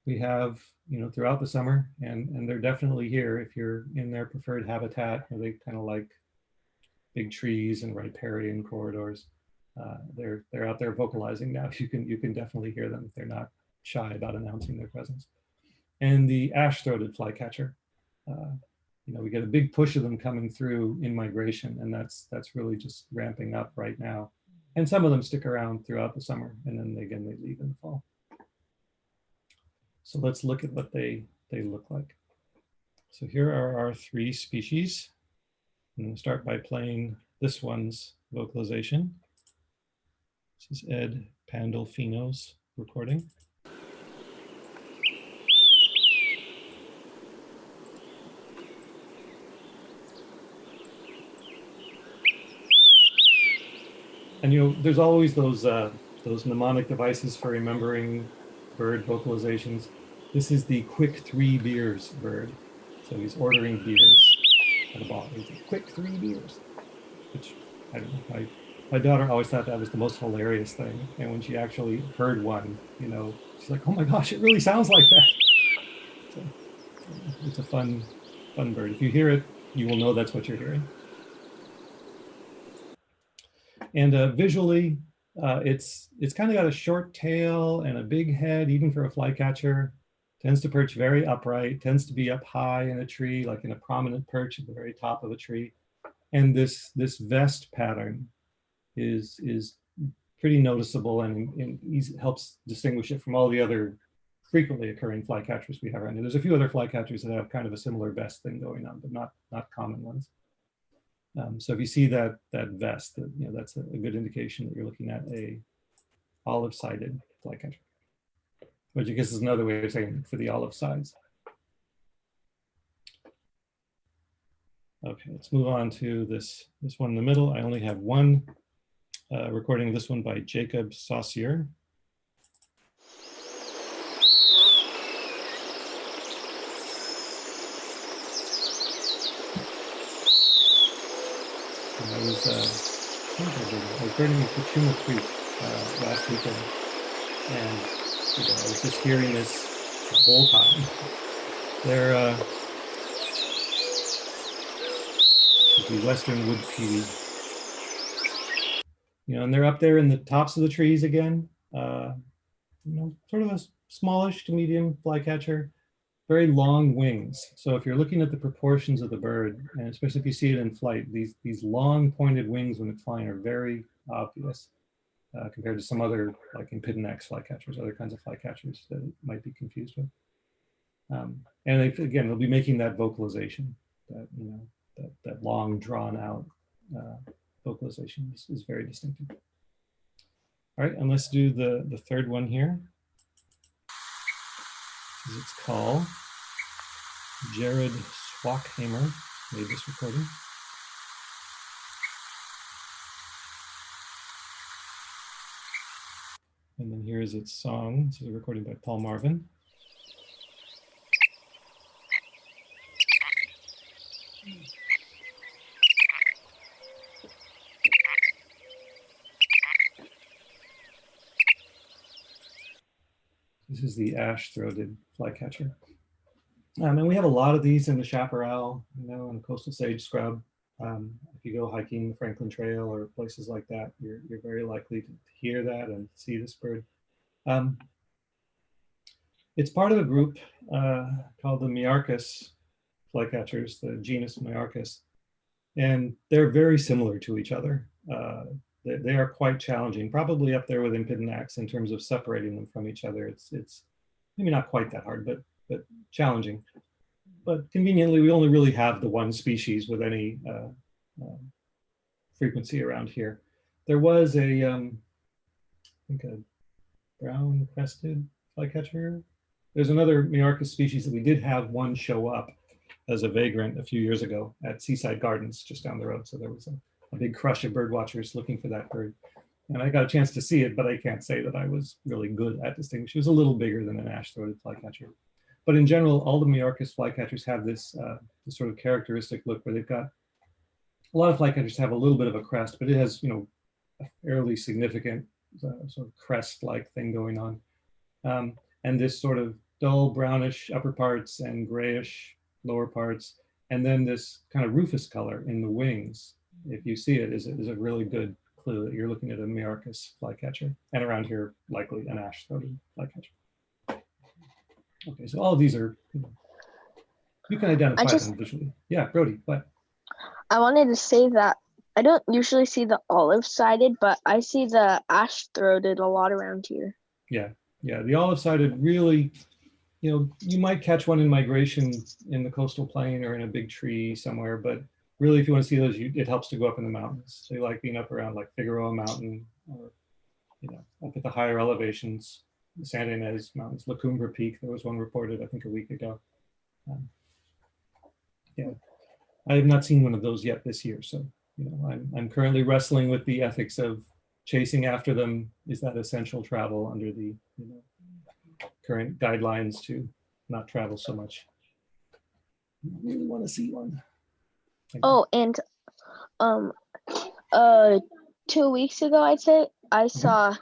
we have, you know, throughout the summer, and they're definitely here if you're in their preferred habitat, where they kind of like big trees and riparian corridors. They're out there vocalizing now. You can definitely hear them. They're not shy about announcing their presence. And the ash-throated flycatcher, you know, we get a big push of them coming through in migration, and that's really just ramping up right now. And some of them stick around throughout the summer, and then again they leave in the fall. So let's look at what they look like. So here are our 3 species. I'm going to start by playing this one's vocalization. This is Ed Pandolfino's recording. And you know, there's always those mnemonic devices for remembering bird vocalizations. This is the quick 3 beers bird. So he's ordering beers at a bar. He's like, quick 3 beers. Which, I don't know, my daughter always thought that was the most hilarious thing. And when she actually heard one, you know, she's like, oh my gosh, it really sounds like that. So it's a fun bird. If you hear it, you will know that's what you're hearing. And visually, it's kind of got a short tail and a big head, even for a flycatcher. Tends to perch very upright, tends to be up high in a tree, like in a prominent perch at the very top of a tree. And this vest pattern is pretty noticeable and helps distinguish it from all the other frequently occurring flycatchers we have around here. There's a few other flycatchers that have kind of a similar vest thing going on, but not common ones. So if you see that vest, you know, that's a good indication that you're looking at a olive-sided flycatcher, which I guess is another way of saying for the olive sides. Okay, let's move on to this one in the middle. I only have one recording of this one by Jacob Saucier. I was birding in Kachuma Creek last weekend, and you know, I was just hearing this the whole time. They're the western wood pewee, you know, and they're up there in the tops of the trees again. You know, sort of a smallish to medium flycatcher. Very long wings. So if you're looking at the proportions of the bird, and especially if you see it in flight, these long pointed wings when it's flying are very obvious compared to some other, like Empidonax flycatchers, other kinds of flycatchers that it might be confused with. And again, they'll be making that vocalization, that, you know, that long drawn out vocalization is very distinctive. All right, and let's do the third one here. It's called Jared Swakhamer made this recording. And then here's its song. This is a recording by Paul Marvin. This is the ash-throated flycatcher. And we have a lot of these in the chaparral, you know, and the coastal sage scrub. If you go hiking the Franklin Trail or places like that, you're very likely to hear that and see this bird. It's part of a group called the Miarchus flycatchers, the genus Miarchus, and they're very similar to each other. They are quite challenging, probably up there with Empidonax in terms of separating them from each other. It's maybe not quite that hard, but challenging. but conveniently, we only really have the one species with any frequency around here. There was a, I think a brown crested flycatcher. There's another Miarchus species that we did have one show up as a vagrant a few years ago at Seaside Gardens just down the road. So there was a big crush of birdwatchers looking for that bird. And I got a chance to see it, but I can't say that I was really good at distinguishing. It was a little bigger than an ash-throated flycatcher. But in general, all the Miarchus flycatchers have this, this sort of characteristic look where they've got, a lot of flycatchers have a little bit of a crest, but it has, you know, a fairly significant sort of crest-like thing going on. And this sort of dull brownish upper parts and grayish lower parts, and then this kind of rufous color in the wings, if you see it, is a really good clue that you're looking at a Miarchus flycatcher, and around here, likely an ash-throated flycatcher. Okay, so all of these are, you can identify them visually. Yeah, Brody, what? I wanted to say that I don't usually see the olive-sided, but I see the ash-throated a lot around here. Yeah, yeah, the olive-sided really, you know, you might catch one in migration in the coastal plain or in a big tree somewhere, but really if you want to see those, it helps to go up in the mountains. They like being up around like Figueroa Mountain, or, you know, up at the higher elevations, the Santa Ynez Mountains, La Cumbre Peak. There was one reported, I think, a week ago. Yeah, I have not seen one of those yet this year. So, you know, I'm currently wrestling with the ethics of chasing after them. Is that essential travel under the, you know, current guidelines to not travel so much? I really want to see one. Oh, and 2 weeks ago, I'd say I saw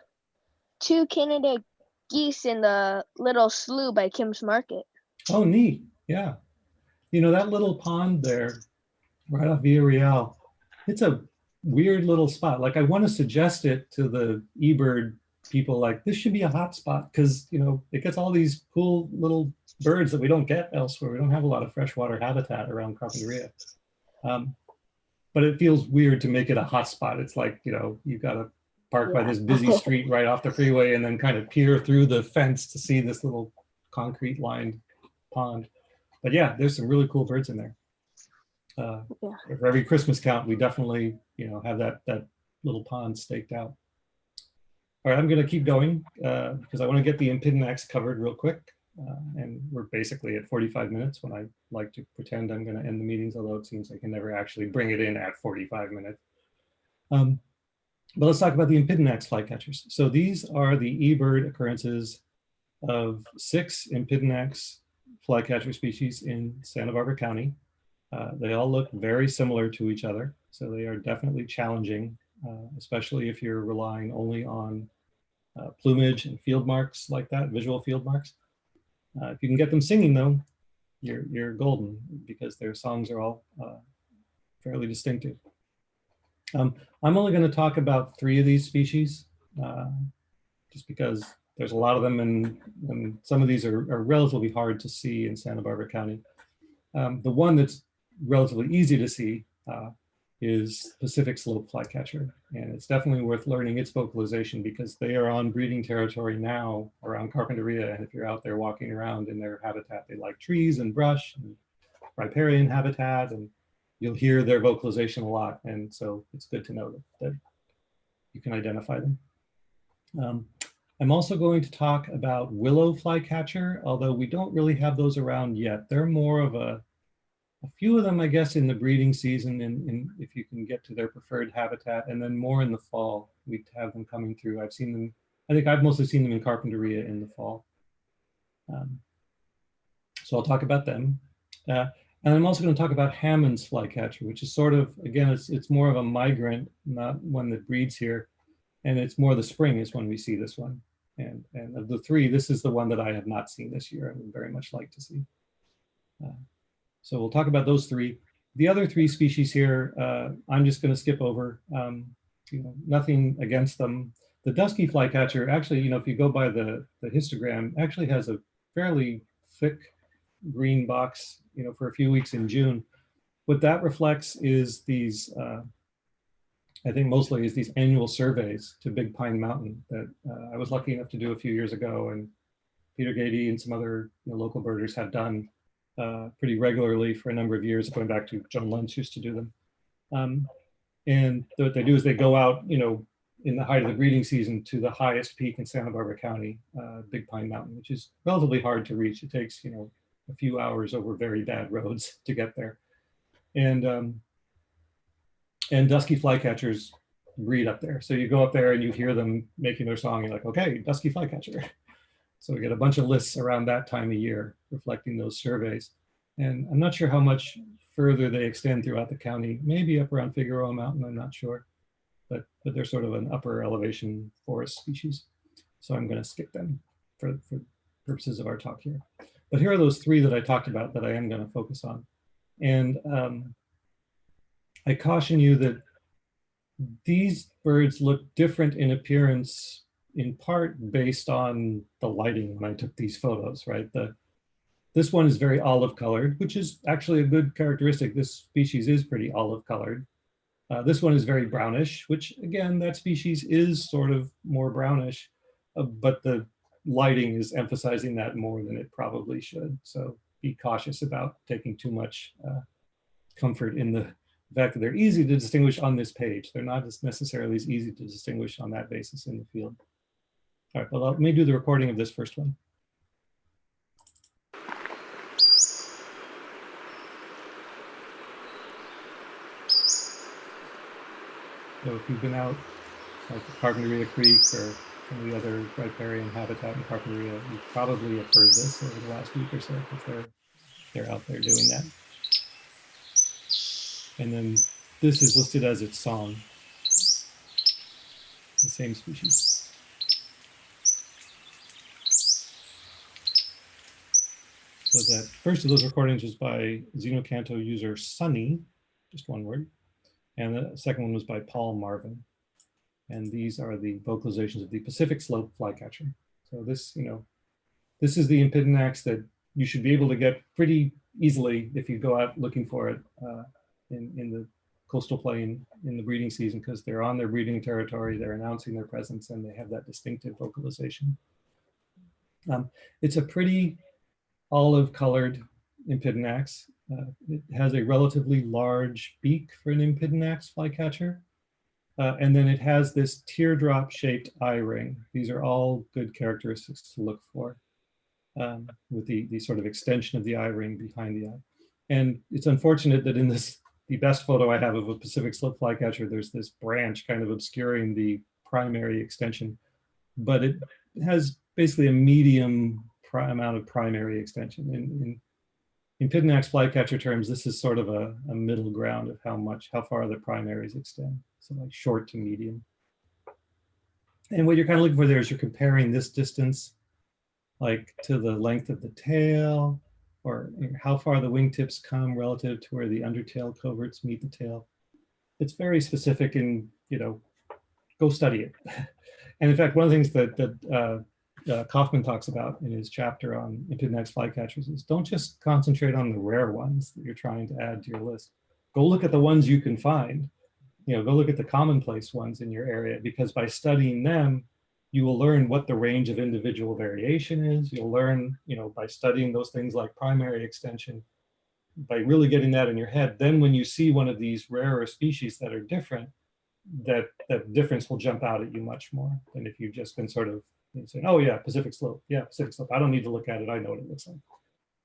2 Canada geese in the little slough by Kim's Market. Oh, neat. Yeah. You know, that little pond there, right off Villa Real, it's a weird little spot. Like, I want to suggest it to the eBird people, like, this should be a hot spot because, you know, it gets all these cool little birds that we don't get elsewhere. We don't have a lot of freshwater habitat around Carpinteria. But it feels weird to make it a hot spot. It's like, you know, you've got to park by this busy street right off the freeway and then kind of peer through the fence to see this little concrete lined pond. But yeah, there's some really cool birds in there. For every Christmas count, we definitely, you know, have that little pond staked out. All right, I'm going to keep going because I want to get the Empidonax covered real quick. And we're basically at 45 minutes when I like to pretend I'm going to end the meetings, although it seems I can never actually bring it in at 45 minutes. But let's talk about the Empidonax flycatchers. So these are the eBird occurrences of 6 Empidonax flycatcher species in Santa Barbara County. They all look very similar to each other. So they are definitely challenging, especially if you're relying only on plumage and field marks like that, visual field marks. If you can get them singing though, you're golden because their songs are all fairly distinctive. I'm only going to talk about 3 of these species, just because there's a lot of them and some of these are relatively hard to see in Santa Barbara County. The one that's relatively easy to see is Pacific Slope Flycatcher. And it's definitely worth learning its vocalization because they are on breeding territory now around Carpinteria. And if you're out there walking around in their habitat, they like trees and brush and riparian habitat, and you'll hear their vocalization a lot. And so it's good to know that you can identify them. I'm also going to talk about willow flycatcher, although we don't really have those around yet. They're more of a few of them, I guess, in the breeding season, and if you can get to their preferred habitat, and then more in the fall, we have them coming through. I've seen them, I think I've mostly seen them in Carpinteria in the fall. So I'll talk about them. And I'm also going to talk about Hammond's flycatcher, which is sort of, again, it's more of a migrant, not one that breeds here. And it's more the spring is when we see this one. And of the 3, this is the one that I have not seen this year. I would very much like to see. So we'll talk about those 3. The other 3 species here, I'm just going to skip over. You know, nothing against them. The dusky flycatcher, actually, you know, if you go by the histogram, actually has a fairly thick green box, you know, for a few weeks in June. What that reflects is these, I think mostly is these annual surveys to Big Pine Mountain that I was lucky enough to do a few years ago, and Peter Gady and some other, you know, local birders have done pretty regularly for a number of years, going back to John Lentz used to do them. And what they do is they go out, you know, in the height of the breeding season to the highest peak in Santa Barbara County, Big Pine Mountain, which is relatively hard to reach. It takes, you know, a few hours over very bad roads to get there. And dusky flycatchers breed up there. So you go up there and you hear them making their song. You're like, okay, dusky flycatcher. So we get a bunch of lists around that time of year reflecting those surveys. And I'm not sure how much further they extend throughout the county, maybe up around Figueroa Mountain, I'm not sure. But they're sort of an upper elevation forest species. So I'm going to skip them for purposes of our talk here. But here are those three that I talked about that I am going to focus on. And I caution you that these birds look different in appearance, in part based on the lighting when I took these photos, right? This one is very olive colored, which is actually a good characteristic. This species is pretty olive colored. This one is very brownish, which again, that species is sort of more brownish, but the lighting is emphasizing that more than it probably should. So be cautious about taking too much comfort in the fact that they're easy to distinguish on this page. They're not necessarily as easy to distinguish on that basis in the field. All right, well, let me do the recording of this first one. So if you've been out like Carpinteria Creek or some of the other riparian habitat in Carpinteria, you probably have heard this over the last week or so because they're out there doing that. And then this is listed as its song, the same species. So that first of those recordings was by Xenocanto user Sunny, just one word. And the second one was by Paul Marvin. And these are the vocalizations of the Pacific Slope flycatcher. So this, you know, this is the Empidonax that you should be able to get pretty easily if you go out looking for it in the coastal plain in the breeding season, because they're on their breeding territory, they're announcing their presence, and they have that distinctive vocalization. It's a pretty olive colored Empidonax. It has a relatively large beak for an Empidonax flycatcher. And then it has this teardrop shaped eye ring. These are all good characteristics to look for with the sort of extension of the eye ring behind the eye. And it's unfortunate that in this, the best photo I have of a Pacific Slope flycatcher, there's this branch kind of obscuring the primary extension, but it has basically a medium amount of primary extension. In Empidonax flycatcher terms, this is sort of a middle ground of how far the primaries extend. So like short to medium. And what you're kind of looking for there is you're comparing this distance like to the length of the tail, or how far the wingtips come relative to where the undertail coverts meet the tail. It's very specific, and you know, go study it. And in fact, one of the things that Kaufman talks about in his chapter on Empidonax flycatchers is don't just concentrate on the rare ones that you're trying to add to your list. Go look at the ones you can find. You know, go look at the commonplace ones in your area, because by studying them, you will learn what the range of individual variation is. You'll learn, you know, by studying those things like primary extension, by really getting that in your head, then when you see one of these rarer species that are different, that difference will jump out at you much more than if you've just been sort of saying, oh yeah, Pacific Slope. Yeah, Pacific Slope. I don't need to look at it. I know what it looks like. You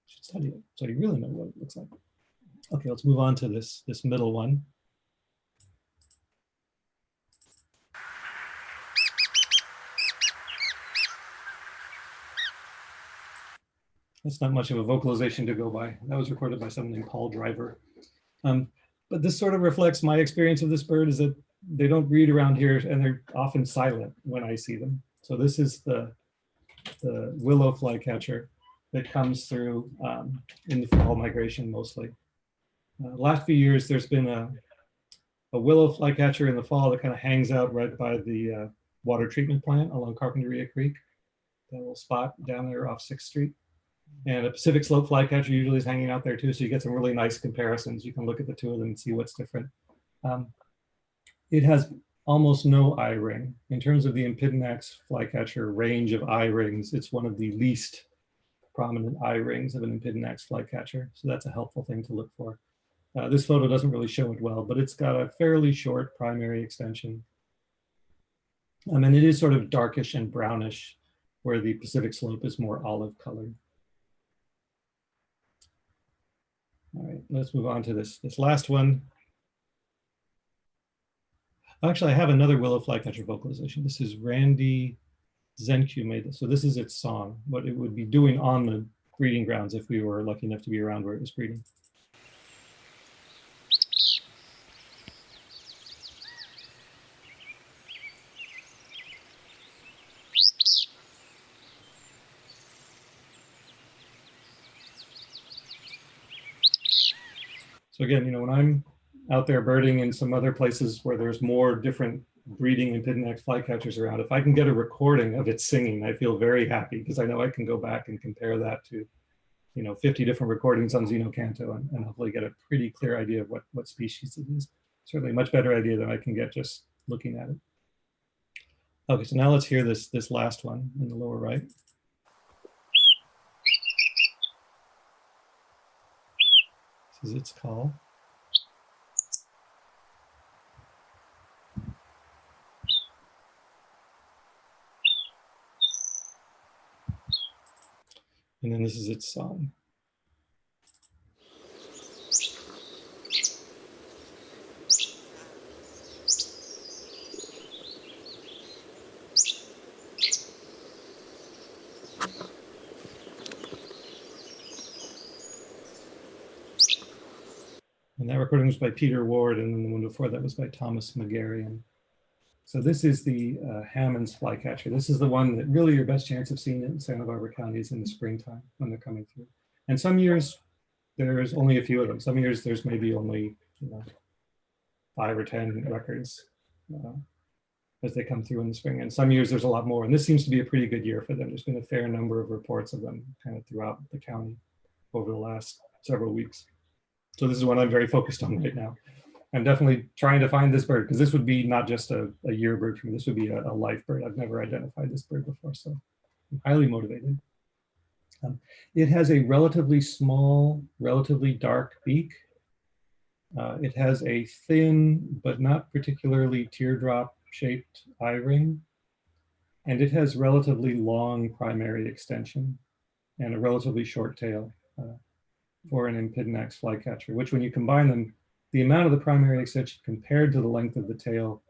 should study it so you really know what it looks like. Okay, let's move on to this middle one. That's not much of a vocalization to go by. That was recorded by someone named Paul Driver. But this sort of reflects my experience of this bird, is that they don't breed around here and they're often silent when I see them. So this is the willow flycatcher that comes through in the fall migration mostly. Last few years, there's been a willow flycatcher in the fall that kind of hangs out right by the water treatment plant along Carpinteria Creek, that little spot down there off 6th Street. And a Pacific Slope flycatcher usually is hanging out there too, so you get some really nice comparisons. You can look at the two of them and see what's different. It has almost no eye ring. In terms of the Empidonax flycatcher range of eye rings, it's one of the least prominent eye rings of an Empidonax flycatcher. So that's a helpful thing to look for. This photo doesn't really show it well, but it's got a fairly short primary extension. And it is sort of darkish and brownish, where the Pacific slope is more olive colored. All right, let's move on to this last one. Actually, I have another willow flycatcher vocalization. This is Randy Zenku made this. So this is its song, what it would be doing on the breeding grounds if we were lucky enough to be around where it was breeding. So again, when I'm out there birding in some other places where there's more different breeding Empidonax flycatchers around, if I can get a recording of it singing, I feel very happy because I know I can go back and compare that to, 50 different recordings on Xenocanto and hopefully get a pretty clear idea of what species it is. Certainly a much better idea than I can get just looking at it. Okay, so now let's hear this last one in the lower right. This is its call. And then this is its song. And that recording was by Peter Ward, and then the one before that was by Thomas McGarrian. So this is the Hammond's flycatcher. This is the one that really your best chance of seeing it in Santa Barbara County is in the springtime when they're coming through. And some years there's only a few of them. Some years there's maybe only 5 or 10 records as they come through in the spring. And some years there's a lot more. And this seems to be a pretty good year for them. There's been a fair number of reports of them kind of throughout the county over the last several weeks. So this is one I'm very focused on right now. I'm definitely trying to find this bird because this would be not just a year bird for me. This would be a life bird. I've never identified this bird before, so I'm highly motivated. It has a relatively small, relatively dark beak. It has a thin but not particularly teardrop-shaped eye ring, and it has relatively long primary extension and a relatively short tail for an Empidonax flycatcher, which when you combine them, the amount of the primary extension compared to the length of the tail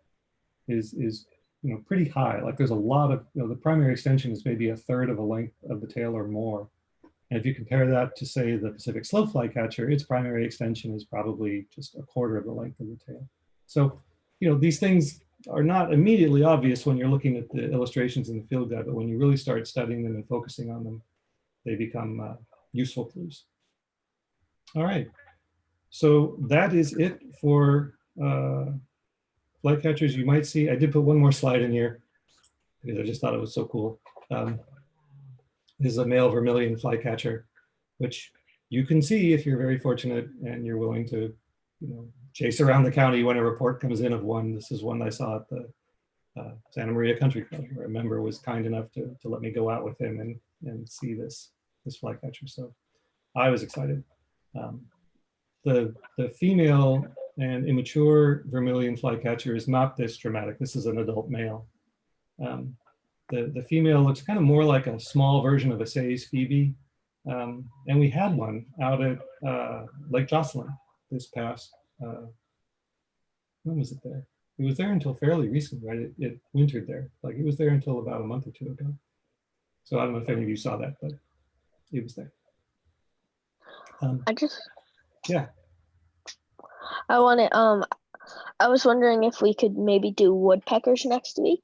is pretty high. Like there's a lot of, the primary extension is maybe 1/3 of a length of the tail or more. And if you compare that to say the Pacific slope flycatcher, its primary extension is probably just 1/4 of the length of the tail. So, these things are not immediately obvious when you're looking at the illustrations in the field guide, but when you really start studying them and focusing on them, they become useful clues. All right. So that is it for flycatchers you might see. I did put one more slide in here because I just thought it was so cool. This is a male vermilion flycatcher, which you can see if you're very fortunate and you're willing to chase around the county when a report comes in of one. This is one I saw at the Santa Maria Country Club, where a member was kind enough to let me go out with him and see this flycatcher. So I was excited. The female and immature vermilion flycatcher is not this dramatic. This is an adult male. The female looks kind of more like a small version of a Say's Phoebe. And we had one out at Lake Jocelyn this past, when was it there? It was there until fairly recently, right? It wintered there. Like it was there until about a month or two ago. So I don't know if any of you saw that, but it was there. Yeah. I was wondering if we could maybe do woodpeckers next week.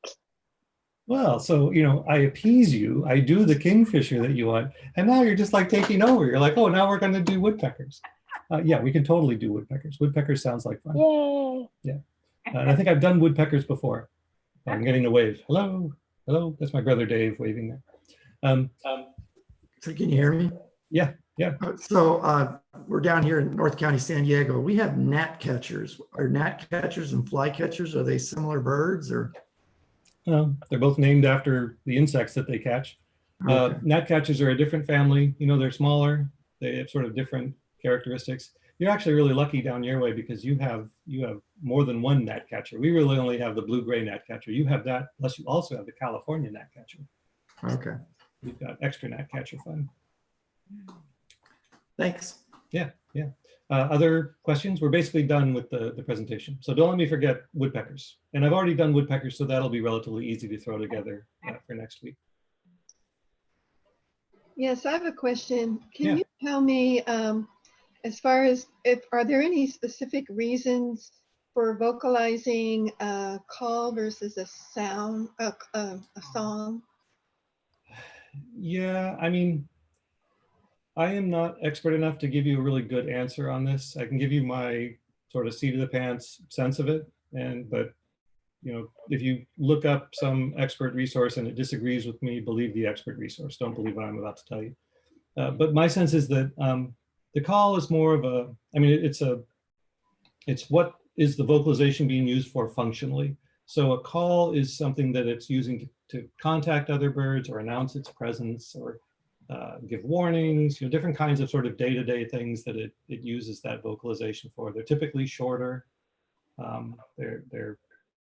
Well, so, I appease you. I do the kingfisher that you want. And now you're just like taking over. You're like, oh, now we're going to do woodpeckers. Yeah, we can totally do woodpeckers. Woodpeckers sounds like fun. Yay. Yeah. And I think I've done woodpeckers before. I'm getting a wave. Hello. Hello. That's my brother Dave waving there. So can you hear me? Yeah. Yeah. So we're down here in North County, San Diego. We have gnatcatchers. Are gnatcatchers and flycatchers, are they similar birds or? They're both named after the insects that they catch. Okay. Gnatcatchers are a different family. You know, they're smaller. They have sort of different characteristics. You're actually really lucky down your way because you have more than one gnatcatcher. We really only have the blue-gray gnatcatcher. You have that, plus you also have the California gnatcatcher. Okay. We've got extra gnatcatcher fun. Thanks. Yeah, yeah. Other questions? We're basically done with the presentation. So don't let me forget woodpeckers. And I've already done woodpeckers, so that'll be relatively easy to throw together for next week. Yes, I have a question. Can Yeah. you tell me, as far as are there any specific reasons for vocalizing a call versus a sound, a song? Yeah, I mean, I am not expert enough to give you a really good answer on this. I can give you my sort of seat of the pants sense of it, but you know, if you look up some expert resource and it disagrees with me, believe the expert resource. Don't believe what I'm about to tell you. But my sense is that the call is more of a, I mean, it's what is the vocalization being used for functionally. So a call is something that it's using to contact other birds or announce its presence or give warnings, you know, different kinds of sort of day-to-day things that it uses that vocalization for. They're typically shorter. They're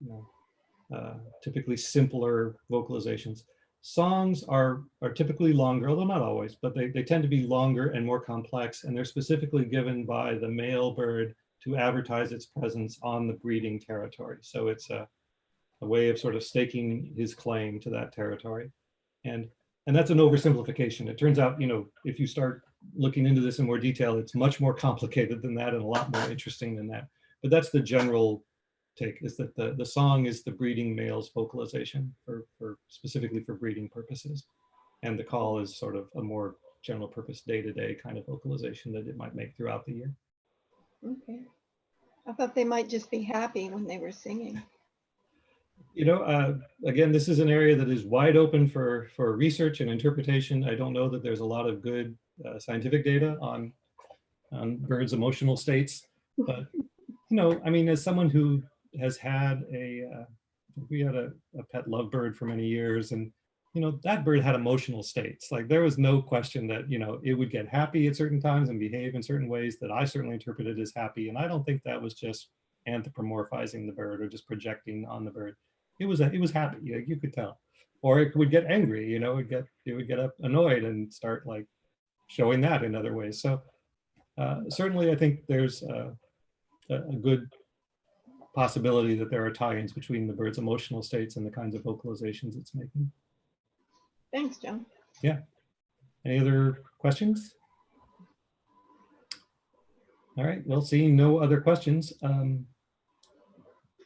you know, typically simpler vocalizations. Songs are typically longer, although not always, but they tend to be longer and more complex, and they're specifically given by the male bird to advertise its presence on the breeding territory. So it's a way of sort of staking his claim to that territory. And that's an oversimplification. It turns out, you know, if you start looking into this in more detail, it's much more complicated than that and a lot more interesting than that. But that's the general take, is that the song is the breeding male's vocalization for specifically for breeding purposes. And the call is sort of a more general purpose day-to-day kind of vocalization that it might make throughout the year. Okay. I thought they might just be happy when they were singing. You know, again, this is an area that is wide open for research and interpretation. I don't know that there's a lot of good scientific data on birds' emotional states, but you know, I mean, as someone who has had we had a pet lovebird for many years, and you know, that bird had emotional states. Like there was no question that, you know, it would get happy at certain times and behave in certain ways that I certainly interpreted as happy. And I don't think that was just anthropomorphizing the bird or just projecting on the bird. It was happy, you could tell. Or it would get angry, you know, it would get annoyed and start like showing that in other ways. So certainly I think there's a good possibility that there are tie-ins between the bird's emotional states and the kinds of vocalizations it's making. Thanks, John. Yeah. Any other questions? All right, well, seeing no other questions,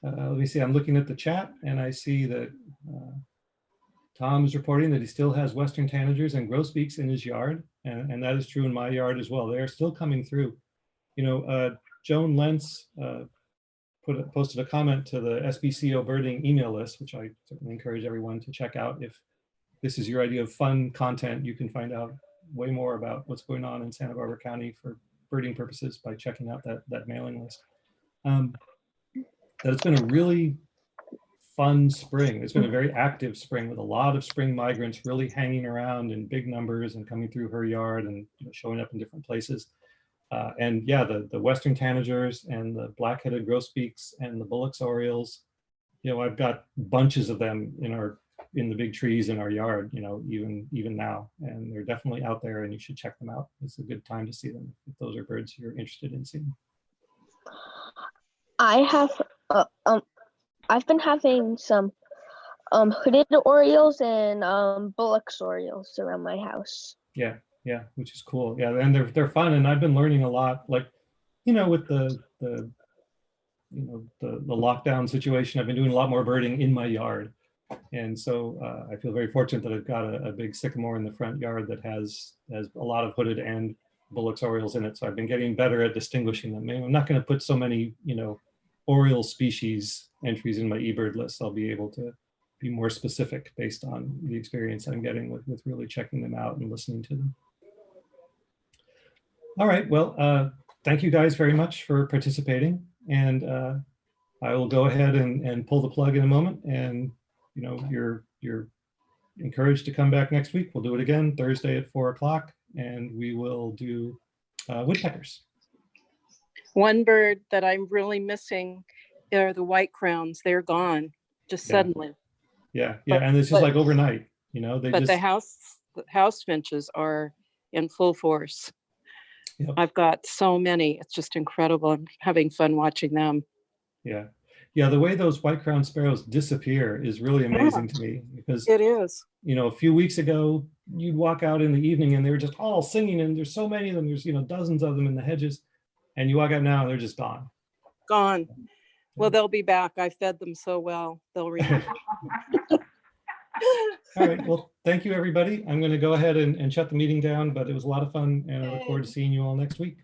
let me see, I'm looking at the chat and I see that Tom is reporting that he still has Western tanagers and grosbeaks in his yard. And that is true in my yard as well. They're still coming through. You know, Joan Lentz posted a comment to the SBCO birding email list, which I certainly encourage everyone to check out. If this is your idea of fun content, you can find out way more about what's going on in Santa Barbara County for birding purposes by checking out that mailing list. That it's been a really fun spring. It's been a very active spring with a lot of spring migrants really hanging around in big numbers and coming through her yard and, you know, showing up in different places. And yeah, the Western tanagers and the black-headed grosbeaks and the Bullock's orioles, you know, I've got bunches of them in the big trees in our yard, you know, even now, and they're definitely out there and you should check them out. It's a good time to see them if those are birds you're interested in seeing. I have I've been having some hooded orioles and Bullock's orioles around my house. Yeah, which is cool. Yeah, and they're fun, and I've been learning a lot. Like, you know, with the lockdown situation, I've been doing a lot more birding in my yard, and so I feel very fortunate that I've got a big sycamore in the front yard that has a lot of hooded and Bullock's orioles in it. So I've been getting better at distinguishing them. Maybe I'm not going to put so many, you know, oriole species entries in my eBird list. I'll be able to be more specific based on the experience I'm getting with really checking them out and listening to them. All right, well, thank you guys very much for participating. And I will go ahead and pull the plug in a moment. And, you know, your encouraged to come back next week. We'll do it again Thursday at 4 o'clock, and we will do woodpeckers. One bird that I'm really missing are the white crowns. They're gone just Yeah. suddenly. Yeah, But- and it's just but- like overnight, you know, they But just, the house finches are in full force. Yep. I've got so many. It's just incredible. I'm having fun watching them. yeah. Yeah, the way those white crowned sparrows disappear is really amazing to me, because, It is. you know, a few weeks ago, you'd walk out in the evening and they were just all singing, and there's so many of them, there's, you know, dozens of them in the hedges, and you walk out now and they're just gone. Gone. Well, they'll be back. I fed them so well. They'll remember. All right, well, thank you, everybody. I'm going to go ahead and shut the meeting down, but it was a lot of fun, and I look forward to seeing you all next week.